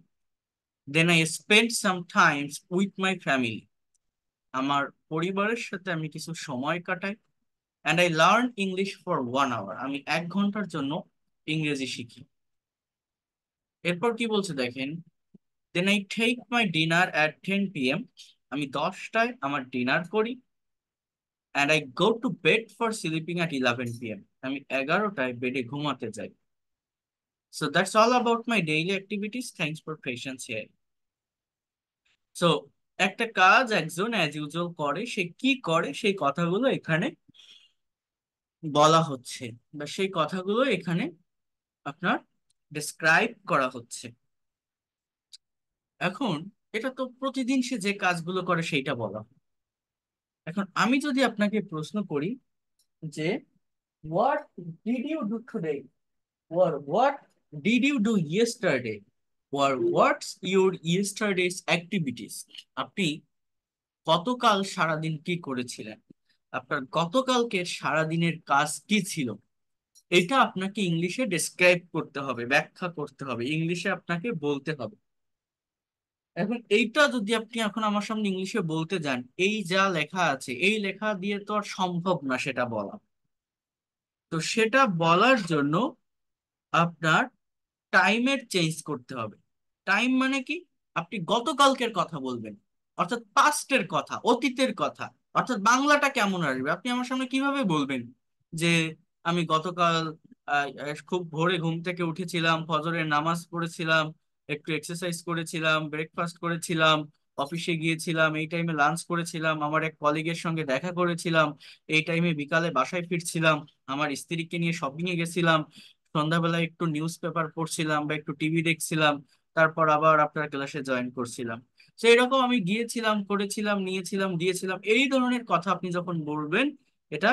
Then I spend some times with my family, আমার পরিবারের সাথে আমি কিছু সময় কাটাই। And I learn English for 1 hour, আমি 1 ঘন্টার জন্য ইংরেজি শিখি। এরপর কি বলছে দেখেন, then I take my dinner at 10 PM, আমি 10টায় আমার ডিনার করি। And I go to bed for sleeping at 11 PM, আমি 11টায় বেডে ঘুমাতে যাই। So that's all about my daily activities, thanks for patience here. সো একটা কাজ একজন অ্যাজ ইউজুয়াল করে, সে কি করে সেই কথাগুলো এখানে বলা হচ্ছে, বা সেই কথাগুলো এখানে আপনার ডেসক্রাইব করা হচ্ছে। এখন এটা তো প্রতিদিন সে যে কাজগুলো করে সেইটা বলা। এখন আমি যদি আপনাকে প্রশ্ন করি যে what did you do today, or what did you do yesterday, or what's your yesterday's activities, আপনি গতকাল সারাদিন কি করেছিলেন, আপনার গতকালকে সারাদিনের কাজ কি ছিল, এটা আপনাকে ইংলিশে ডেসক্রাইব করতে হবে, ব্যাখ্যা করতে হবে, ইংলিশে আপনাকে বলতে হবে। এখন এইটা যদি আপনি এখন আমার সামনে ইংলিশে বলতে যান, এই যা লেখা আছে এই লেখা দিয়ে তো আর সম্ভব না সেটা বলা। তো সেটা বলার জন্য আপনার টাইমের চেঞ্জ করতে হবে। টাইম মানে কি, আপনি গতকালকের কথা বলবেন, অর্থাৎ পাস্টের কথা, অতীতের কথা। অর্থাৎ বাংলাটা কেমন আসবে, আপনি আমার সামনে কিভাবে বলবেন যে আমি গতকাল খুব ভোরে ঘুম থেকে উঠেছিলাম, ফজরের নামাজ পড়েছিলাম, একটু এক্সারসাইজ করেছিলাম, ব্রেকফাস্ট করেছিলাম, অফিসে গিয়েছিলাম, এই টাইমে লাঞ্চ করেছিলাম, আমার এক কলিগের সঙ্গে দেখা করেছিলাম, এই টাইমে বিকালে বাসায় ফিরছিলাম, আমার স্ত্রীকে নিয়ে শপিং এ গেছিলাম, সন্ধ্যাবেলায় একটু নিউজ পেপার পড়ছিলাম বা একটু টিভি দেখছিলাম, তারপর আবার আপনার ক্লাসে জয়েন করছিলাম। সেই রকম আমি গিয়েছিলাম, করেছিলাম, নিয়েছিলাম, দিয়েছিলাম, এই ধরনের কথা আপনি যখন বলবেন, এটা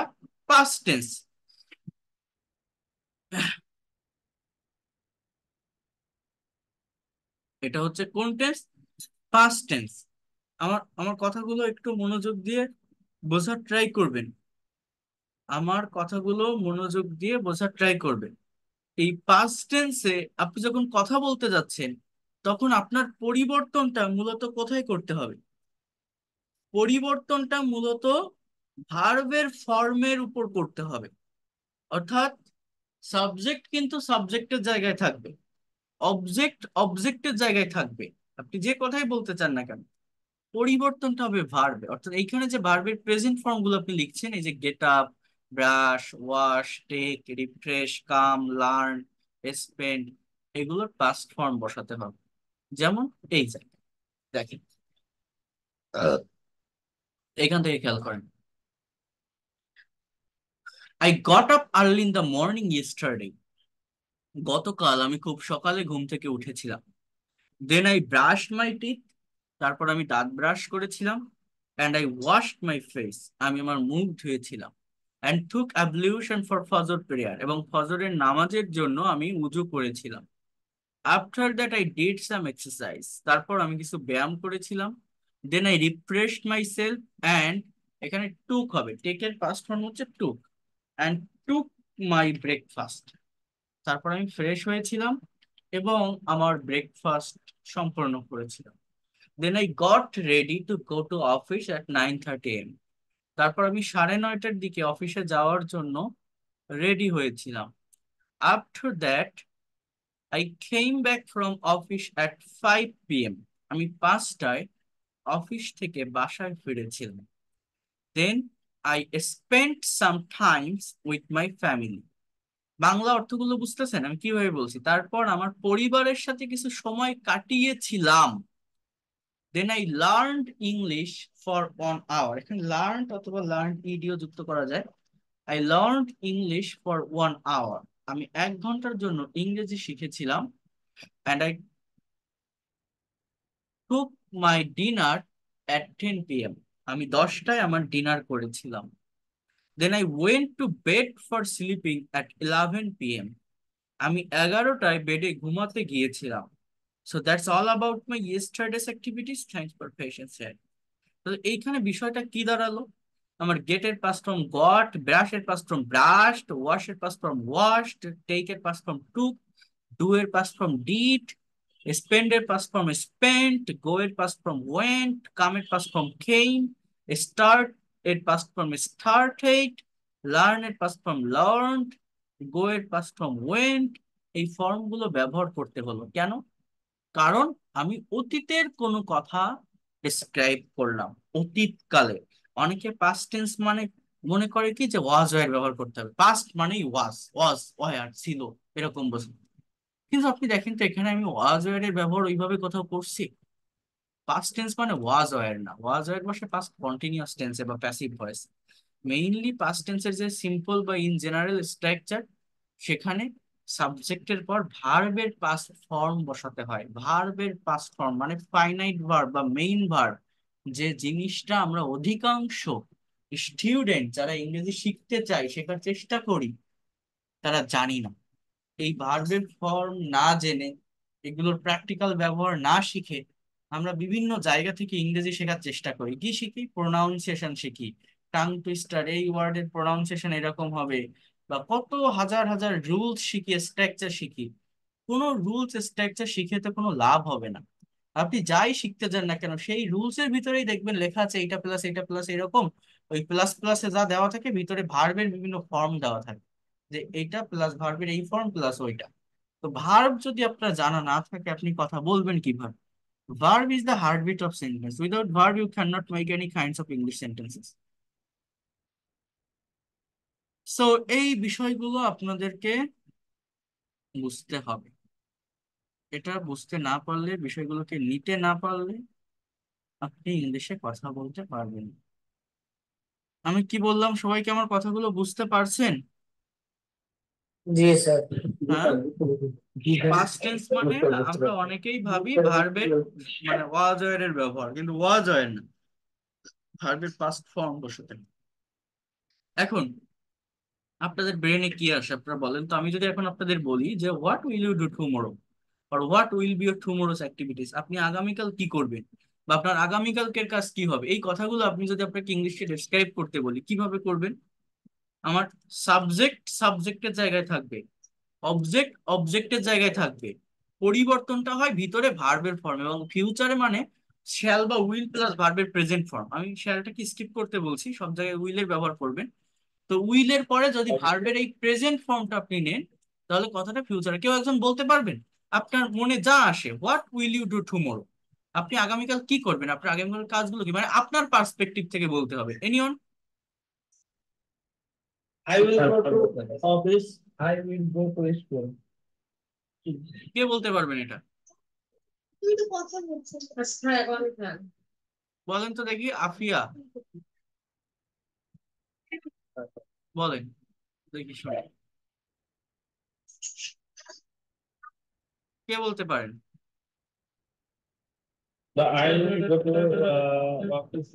পাস্ট টেন্স। এটা হচ্ছে কোন টেন্স? Past tense. আমার আমার কথাগুলো একটু মনোযোগ দিয়ে বোঝার ট্রাই করবেন। আমার কথাগুলো মনোযোগ দিয়ে বোঝার ট্রাই করবেন। এই পাস্ট টেন্সে আপনি যখন কথা বলতে যাচ্ছেন, তখন আপনার পরিবর্তনটা মূলত কোথায় করতে হবে? পরিবর্তনটা মূলত ভার্বের ফর্মের উপর করতে হবে। অর্থাৎ সাবজেক্ট কিন্তু সাবজেক্টের জায়গায় থাকবে, অবজেক্ট অবজেক্টের জায়গায় থাকবে। আপনি যে কথাই বলতে চান না কেন, পরিবর্তনটা হবে ভার্বে। অর্থাৎ এইখানে যে ভার্বের প্রেজেন্ট ফর্ম গুলো আপনি লিখছেন, এই যে get up, brush, wash, take, refresh, come, learn, spend, এগুলোর পাস্ট ফর্ম বসাতে হবে। যেমন এই যে দেখেন, এখান থেকে খেয়াল করেন, I got up early in the morning yesterday. গতকাল আমি খুব সকালে ঘুম থেকে উঠেছিলাম। Then I brush my teeth, তারপর আমি দাঁত ব্রাশ করেছিলাম। And I washed my face, আমি আমার মুখ ধুয়েছিলাম। And took ablution for Fajr prayer, এবং ফজরের নামাজের জন্য আমি উজু করেছিলাম। After that I did some exercise, তারপর আমি কিছু ব্যায়াম করেছিলাম। Then I refreshed my self and, এখানে টুক হবে, টেকের পাস্ট ফর্ম হচ্ছে টুক, অ্যান্ড টুক মাই ব্রেকফাস্ট, তারপর আমি ফ্রেশ হয়েছিলাম এবং আমার ব্রেকফাস্ট সম্পন্ন করেছিলাম। Then I got ready to go to office at 9:30 AM, তারপর আমি 9:30টার দিকে অফিসে যাওয়ার জন্য রেডি হয়েছিলাম। After that I came back from office at 5 PM, আমি 5টায় অফিস থেকে বাসায় ফিরেছিলাম। Then I spent some times with my family. Bangla অর্থগুলো বুঝতেছেন আমি কিভাবে বলছি? তারপর আমার পরিবারের সাথে কিছু সময় কাটিয়েছিলাম। Then I learned English for 1 hour, এখানে লার্নড অথবা লার্নড ইডিও যুক্ত করা যায়। I learned English for 1 hour, আমি 1 ঘন্টার জন্য ইংরেজি শিখেছিলাম। And I took my dinner at 10 PM, আমি 10টায় আমার ডিনার করেছিলাম। Then I went to bed for sleeping at 11 PM, আমি 11টায় বেডে ঘুমাতে গিয়েছিলাম। So that's all about my yesterday's activities, thanks for patience. তো এইখানে বিষয়টা কি দাঁড়ালো? আমার গেটের পাস্ট ফর্ম গট, ব্রাশের পাস্ট ফর্ম ব্রাশড, ওয়াশের পাস্ট ফর্ম ওয়াশড, টেকের পাস্ট ফর্ম টুক, ডু এর পাস্ট ফর্ম ডিড, স্পেন্ডের পাস্ট ফর্ম স্পেন্ট, গো এর পাস্ট ফর্ম ওয়েন্ট, কামের পাস্ট ফর্ম কেম, স্টার্ট এর পাস্ট ফর্ম স্টার্টেড, লার্ন এর past form learned, go এর past form went. এই ফর্মগুলো ব্যবহার করতে হলো কেন? কারণ আমি অতীতের কোনো কথা ডিসক্রাইব করলাম, অতীতকালে। অনেকে পাস্ট টেন্স মানে মনে করে কি যে ওয়াজ ওয়ার ব্যবহার করতে হবে, পাস্ট মানেই ওয়াজ, ওয়াজ ওয়ার ছিল, এরকম বোঝে। কিন্তু আপনি দেখেন তো এখানে আমি ওয়াজ ওয়ার এর ব্যবহার ওইভাবে কোথাও করছি? পাস্ট টেন্স মানে ওয়াজ ওয়ার না, ওয়াজ ওয়ার বসে পাস্ট কন্টিনিউয়াস টেন্সে বা প্যাসিভ ভয়েস। মেইনলি পাস্ট টেন্সের যে সিম্পল বা ইন জেনারেল স্ট্রাকচার, সেখানে সাবজেক্টের পর ভার্বের পাস্ট ফর্ম বসাতে হয়। ভার্বের পাস্ট ফর্ম মানে ফাইনাইট ভার্ব বা মেইন ভার্ব, যে জিনিসটা আমরা অধিকাংশ স্টুডেন্ট যারা ইংরেজি শিখতে চাই, শেখার চেষ্টা করি, তারা জানি না। এই ভার্বের ফর্ম না জেনে, এগুলোর প্র্যাকটিক্যাল ব্যবহার না শিখে, আমরা বিভিন্ন জায়গা থেকে ইংরেজি শেখার চেষ্টা করি। কি শিখি? প্রোনাউন্সিয়েশন শিখি, টাং টুইস্টার, এই ওয়ার্ডের প্রোনাউন্সিয়েশন এরকম হবে, বা কত হাজার হাজার রুলস শিখি, স্ট্রাকচার শিখি। কোনো রুলস স্ট্রাকচার শিখে তো কোনো লাভ হবে না। আপনি যাই শিখতে যান না কেন, সেই রুলস এর ভিতরেই দেখবেন লেখা আছে এইটা প্লাস এইটা প্লাস এরকম। ওই প্লাস প্লাসে যা দেওয়া থাকে, ভিতরে ভার্বের বিভিন্ন ফর্ম দেওয়া থাকে, যে এইটা প্লাস ভার্বের এই ফর্ম প্লাস ওইটা। তো ভার্ব যদি আপনার জানা না থাকে, আপনি কথা বলবেন কিভাবে? Verb is the heartbeat of sentence, without verb you can not make any kinds of English sentences. So এই বিষয়গুলো আপনাদেরকে বুঝতে হবে। এটা বুঝতে না পারলে, বিষয়গুলোকে নিতে না পারলে আপনি ইংলিশে কথা বলতে পারবেন না। আমি কি বললাম, সবাই কি আমার কথাগুলো বুঝতে পারছেন? জি স্যার। হ্যাঁ। পাস্ট টেন্স মানে আমরা অনেকেই ভাবি ভার্বের মানে ওয়াজ এর ব্যবহার, কিন্তু ওয়াজ না, ভার্বের পাস্ট ফর্ম বসাতে। এখন আপনাদের ব্রেনে কি আসে আপনারা বলেন তো? আমি যদি এখন আপনাদের বলি যে what will you do tomorrow, আর what will be your tomorrow's activities, আপনি আগামীকাল কি করবেন বা আপনার আগামীকালকের কাজ কি হবে, এই কথাগুলো আপনি যদি আপনাকে ইংলিশে ডেসক্রাইব করতে বলি কিভাবে করবেন? আমার সাবজেক্ট সাবজেক্টের জায়গায় থাকবে, অবজেক্ট অবজেক্টের জায়গায় থাকবে, পরিবর্তনটা হয় ভিতরে ভার্বের ফর্ম, এবং ফিউচারে মানে শ্যাল বা উইল প্লাস ভার্বের প্রেজেন্ট ফর্ম। আমি শ্যালটাকে স্কিপ করতে বলছি, সব জায়গায় উইলের ব্যবহার করবেন। তো উইলের পরে যদি ভার্বের এই প্রেজেন্ট ফর্মটা আপনি নেন, তাহলে কথাটা ফিউচারে। কেউ একজন বলতে পারবেন আপনার মনে যা আসে, what will you do tomorrow, আপনি আগামীকাল কি করবেন, আপনার আগামীকাল কাজগুলো কি, মানে আপনার পার্সপেক্টিভ থেকে বলতে হবে। Anyone? I will go to office. I will go to school. কে বলতে পারবেন এটা? তুই তো কথা বলছিস। হ্যাঁ, এখন হ্যাঁ। বলেন তো দেখি, আফিয়া বলেন দেখি শুনি, কে বলতে পারেন? The I will go to office.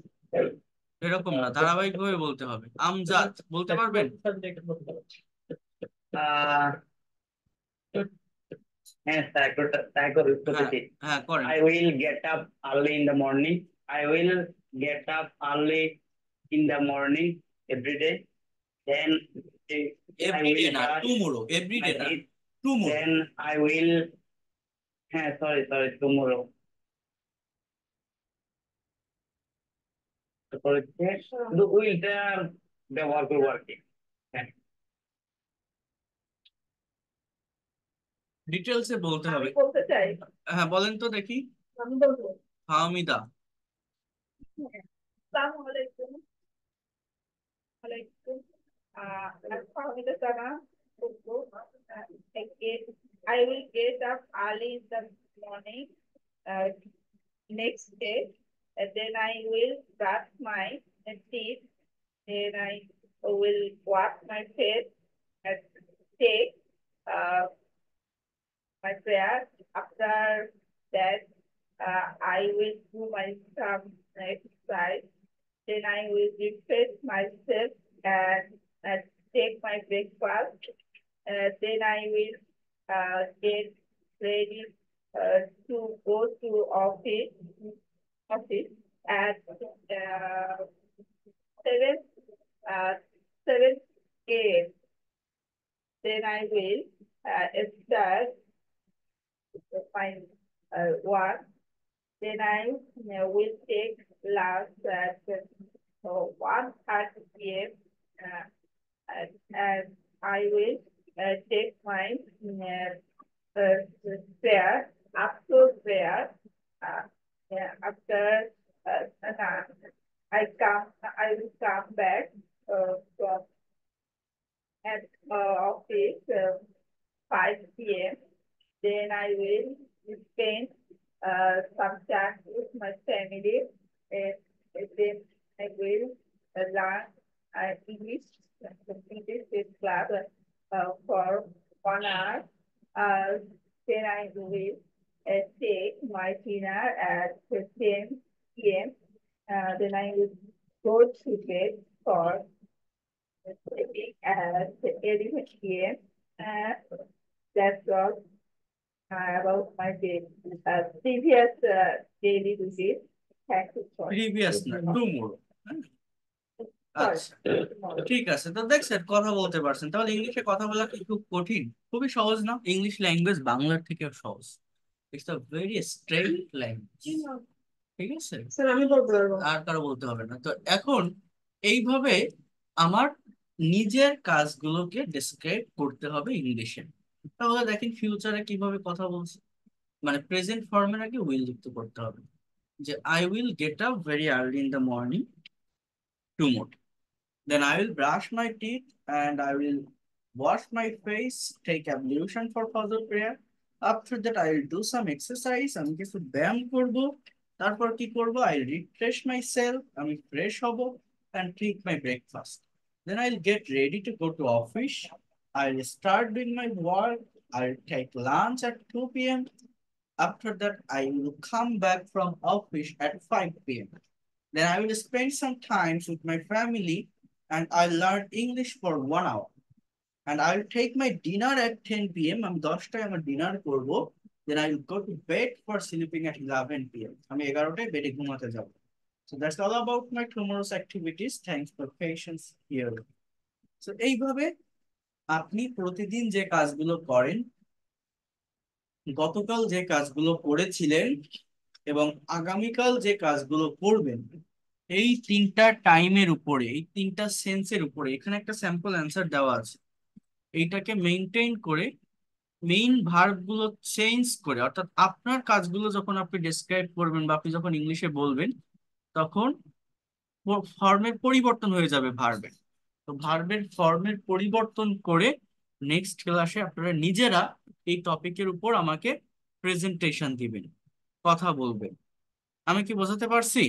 এরকম না, ধারাবাহিক ভাবে বলতে হবে। আমজাদ বলতে পারবেন? আহ হ্যাঁ স্যার, একটু ট্রাই করে হ্যাঁ, করতেছি। হ্যাঁ করেন। I will get up early in the morning. I will get up early in the morning every day. Then I everyday will না, brush টুমোরো, এভরিডে my না, teeth. Tomorrow. Then I will, হ্যাঁ sorry tomorrow. তারপর হচ্ছে শুধু উইলটা ব্যবহার করবো আর কি। হ্যাঁ। ডিটেলসে বলতে আমি হবে। বলতে চাই। হ্যাঁ বলেন তো দেখি। আমি বলবো। হামিদা। হ্যাঁ। আসসালামু আলাইকুম। ওয়ালাইকুম। আমি সানা বলবো। I will get up early in the morning uh, next day, and then I will brush my teeth, then I will wash my face and take uh, my prayer. After that, I will do my some exercise. Then I will refresh myself and take my breakfast. Then I will get ready to go to office at 7 uh, 7 a.m. Then I will start my work. Then I will take lunch at 1:30 p.m. And I will take my prayer. After prayer, yeah, after I will come back from at office 5 p.m. Then I will spend some time with my family. And then I will learn English, English class for 1 hour. Then I will take my dinner at 10 p.m. Then I will go to bed for sleeping at 11 p.m. That's all about my day, previous daily routine. Thank you for previous না, tomorrow. sorry, আচ্ছা, tomorrow. ঠিক আছে। তো দেখছেন কথা বলতে পারছেন, তাহলে ইংলিশে কথা বলা কি খুব কঠিন? খুবই সহজ না? ইংলিশ ল্যাঙ্গুয়েজ বাংলার থেকেও সহজ। It's a very straight language. ঠিক আছে, স্যার আমি বলতে পারবো। আর কারো বলতে হবে না। তো এখন এইভাবে আমার নিজের কাজগুলোকে ডেসক্রাইব করতে হবে ইংলিশে। তাহলে দেখেন ফিউচারে কিভাবে কথা বলছি, মানে প্রেজেন্ট ফর্মের আগে উইল যুক্ত করতে হবে, যে I will get up very early in the morning tomorrow. Then I will brush my teeth and I will wash my face, take ablution for further prayer. After that, I will do some exercise. আমি কিছু ব্যায়াম করব। তারপর কি করব? I will refresh myself. আমি fresh হব and take my breakfast. Then I'll get ready to go to office. I'll start doing my work. I'll take lunch at 2 p.m. After that, I will come back from office at 5 p.m. Then I will spend some time with my family and I'll learn English for 1 hour. And I'll take my dinner at 10 p.m. আমি 10টায় আমার dinner করব। Then I'll go to bed for sleeping at 11 p.m. আমি 11টায় বেডে ঘুমাতে যাব। So that's all about my tomorrow's activities. Thanks for patience here. So এইভাবে আপনি প্রতিদিন যে কাজগুলো করেন, গতকাল যে কাজগুলো করেছিলেন এবং আগামীকাল যে কাজগুলো করবেন, এই তিনটা টাইমের উপরে, এই তিনটা সেন্সের উপরে এখানে একটা স্যাম্পল অ্যান্সার দেওয়া আছে। এইটাকে মেইনটেইন করে মেইন ভার্ব গুলো চেঞ্জ করে, অর্থাৎ আপনার কাজগুলো যখন আপনি ডেসক্রাইব করবেন বা আপনি যখন ইংলিশে বলবেন, তখন ফর্মের পরিবর্তন হয়ে যাবে ভার্বের। তো ভার্বের ফর্মের পরিবর্তন করে নেক্সট ক্লাসে আপনারা নিজেরা এই টপিকের উপর আমাকে প্রেজেন্টেশন দিবেন, কথা বলবেন। আমি কি বোঝাতে পারছি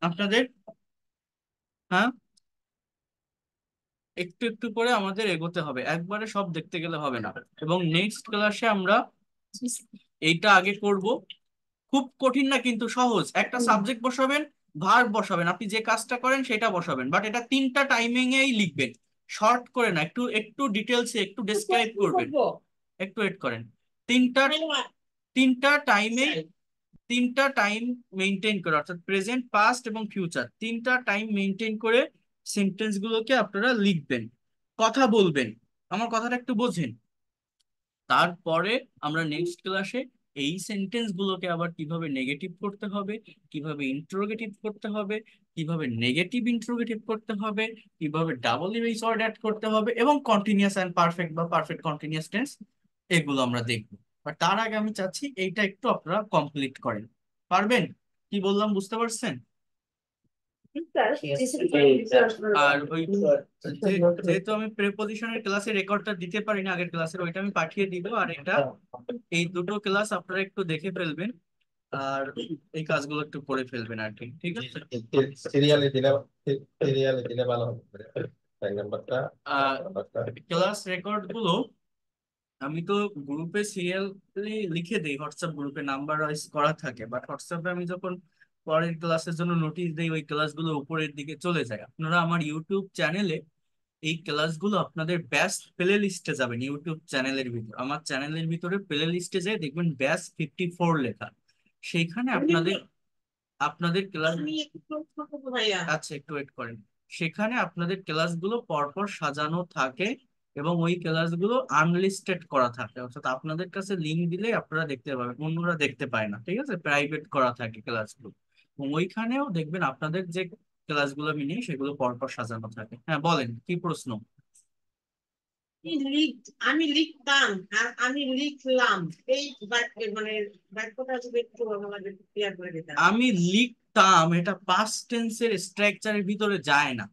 আপনাদের? হ্যাঁ, একটু একটু করে আমাদের এগোতে হবে, একবারে সব দেখতে গেলে হবে না। এবং নেক্সট ক্লাসে আমরা এইটা আগে করব। খুব কঠিন না, কিন্তু সহজ। একটা সাবজেক্ট বসাবেন, ভার্ব বসাবেন, আপনি যে কাজটা করেন সেটা বসাবেন, বাট এটা তিনটা টাইমিং এই লিখবেন, শর্ট করে না, একটু একটু ডিটেলসে একটু ডেসক্রাইব করবেন। একটু ওয়েট করেন। তিনটা তিনটা টাইমে তিনটা টাইম মেনটেন করে, অর্থাৎ প্রেজেন্ট, পাস্ট এবং ফিউচার, তিনটা টাইম মেনটেন করে সেন্টেন্স গুলোকে আপনারা লিখবেন, কথা বলবেন। আমার কথাটা একটু বোঝেন? তারপরে আমরা নেক্সট ক্লাসে এই সেন্টেন্স গুলোকে আবার কিভাবে নেগেটিভ করতে হবে, কিভাবে ইন্টারোগেটিভ করতে হবে, কিভাবে নেগেটিভ ইন্টারোগেটিভ করতে হবে, কিভাবে ডাবল ইমেজ ওয়ার্ড অ্যাড করতে হবে, এবং কন্টিনিউয়াস এন্ড পারফেক্ট বা পারফেক্ট কন্টিনিউয়াস টেন্স, এগুলো আমরা দেখবো। বাট তার আগে আমি চাচ্ছি এইটা একটু আপনারা কমপ্লিট করেন। পারবেন? কি বললাম বুঝতে পারছেন? আর ওই যেহেতু আমি প্রিপজিশনের ক্লাসে রেকর্ডটা দিতে পারি না আগের ক্লাসের, ওইটা আমি পাঠিয়ে দিব। আর এটা এই দুটো ক্লাস আপনারা একটু দেখে ফেলবেন আর এই কাজগুলো একটু করে ফেলবেন আর কি, ঠিক আছে? সিরিয়ালে দিলে ভালো হবে। এক নাম্বারটা ক্লাস রেকর্ড গুলো আমি তো গ্রুপে সিরিয়ালি লিখে দিই, হোয়াটসঅ্যাপ গ্রুপে নাম্বার ওয়াইজ করা থাকে, বাট হোয়াটসঅ্যাপে আমি যখন পরের ক্লাসের জন্য নোটিশ দিই, ওই ক্লাসগুলো উপরের দিকে চলে যায়। আপনারা আমার ইউটিউব চ্যানেলে এই ক্লাসগুলো আপনাদের ব্যাচ প্লে লিস্টে যাবেন, ইউটিউব চ্যানেলের ভিতর, আমার চ্যানেলের ভিতরে প্লে লিস্টে যায়, দেখবেন ব্যাচ 54 লেখা। সেইখানে আপনাদের আপনাদের ক্লাস, আচ্ছা একটু ওয়েট করেন, সেখানে আপনাদের ক্লাসগুলো পরপর সাজানো থাকে এবং ওই ক্লাসগুলো আনলিস্টেড করা থাকে, অর্থাৎ আপনাদের কাছে লিঙ্ক দিলে আপনারা দেখতে পাবেন, অন্যরা দেখতে পায় না, ঠিক আছে? প্রাইভেট করা থাকে ক্লাসগুলো, এবং ওইখানেও দেখবেন আপনাদের যে ক্লাসগুলো আমি নিই সেগুলো পরপর সাজানো থাকে। হ্যাঁ বলেন, কি প্রশ্ন? আমি লিখতাম আর আমি লিখলাম, এই মানে বাক্যটা যদি একটু আমাদের ক্লিয়ার করে দিতাম। আমি লিখতাম এটা পাস্ট টেন্সের স্ট্রাকচারের ভিতরে যায় না।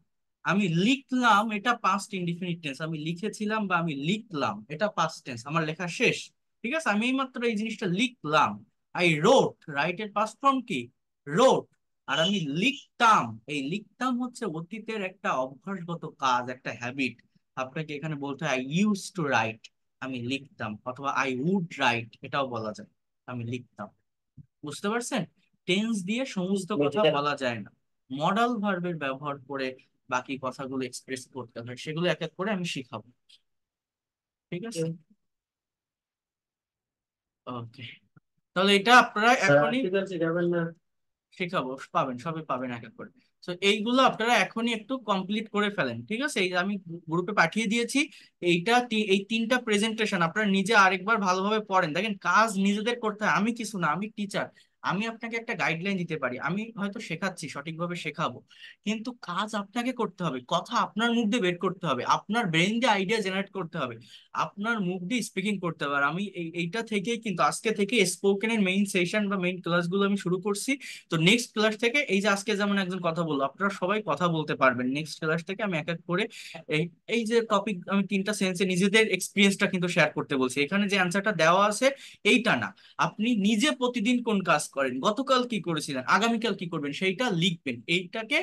আমি লিখলাম এটা পাস্ট ইনডিফিনিট টেন্স, আমি লিখেছিলাম বা আমি লিখলাম এটা পাস্ট টেন্স, আমার লেখা শেষ, ঠিক আছে? আমি এইমাত্র এই জিনিসটা লিখলাম, আই রোট, রাইট এর পাস্ট ফর্ম কি? রোট। আর আমি লিখতাম, এই লিখতাম হচ্ছে অতীতের একটা অভ্যাসগত কাজ, একটা হ্যাবিট। আপনাকে এখানে বলতে হয় আই ইউজ টু রাইট, আমি লিখতাম, অথবা আই উড রাইট, এটাও বলা যায়, আমি লিখতাম। বুঝতে পারছেন? টেন্স দিয়ে সমস্ত কথা বলা যায় না, মডাল ভার্বের ব্যবহার করে বাকি কথাগুলো এক্সপ্রেস করতে হয়, সেগুলো এক এক করে আমি শিখাবো, ঠিক আছে? ওকে, তাহলে এটা আপনারা এখনই শেখাবো, পাবেন, সবই পাবেন এক এক করে। তো এইগুলো আপনারা এখনই একটু কমপ্লিট করে ফেলেন, ঠিক আছে? এই যে আমি গ্রুপে পাঠিয়ে দিয়েছি, এই তিনটা প্রেজেন্টেশন আপনারা নিজে আরেকবার ভালোভাবে পড়েন, দেখেন কাজ নিজেদের করতে হয়, আমি কিছু না, আমি টিচার, আমি আপনাকে একটা গাইডলাইন দিতে পারি, আমি হয়তো শেখাচ্ছি, সঠিকভাবে শেখাবো, কিন্তু কাজ আপনাকে করতে হবে, কথা আপনার মুখ দিয়ে বের করতে হবে, আপনার ব্রেন দিয়ে আইডিয়া জেনারেট করতে হবে, আপনার মুখ দিয়ে স্পিকিং করতে হবে। আর আমি এইটা থেকেই কিন্তু আজকে থেকে স্পোকেনের মেইন সেশন বা মেইন ক্লাসগুলো আমি শুরু করছি। তো নেক্সট ক্লাস থেকে এই যে আজকে যেমন একজন কথা বললো, আপনারা সবাই কথা বলতে পারবেন। নেক্সট ক্লাস থেকে আমি এক এক করে এই এই যে টপিক, আমি 3টা সেন্সে নিজেদের এক্সপিরিয়েন্সটা কিন্তু শেয়ার করতে বলছি। এখানে যে অ্যান্সারটা দেওয়া আছে এইটা না, আপনি নিজে প্রতিদিন কোন কাজ করেন, গতকাল কি করেছিলেন, আগামীকাল কি করবেন, সেইটা লিখবেন। এইটাকে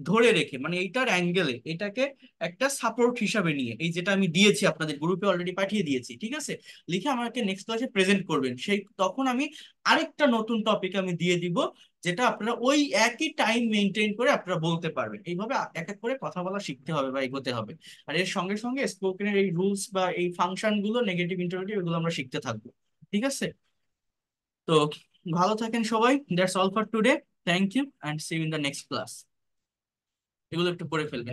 ধরে রেখে, মানে এইটার অ্যাঙ্গেলে এটাকে একটা সাপোর্ট হিসাবে নিয়ে, এই যেটা আমি দিয়েছি আপনাদের গ্রুপে অলরেডি পাঠিয়ে দিয়েছি, ঠিক আছে, লিখে আমাকে নেক্সট ক্লাসে প্রেজেন্ট করবেন। সেই তখন আমি আরেকটা নতুন টপিক আমি দিয়ে দিব, যেটা আপনারা ওই একই টাইম মেনটেন করে আপনারা বলতে পারবেন। এইভাবে এক এক করে কথা বলা শিখতে হবে বা এগোতে হবে। আর এর সঙ্গে সঙ্গে স্পোকেনের এই রুলস বা এই ফাংশন গুলো, নেগেটিভ ইন্টারোগেটিভ, এগুলো আমরা শিখতে থাকবো, ঠিক আছে? তো ভালো থাকেন সবাই। That's all for today. Thank you and see you in the next class. এগুলো একটু করে ফেলবেন।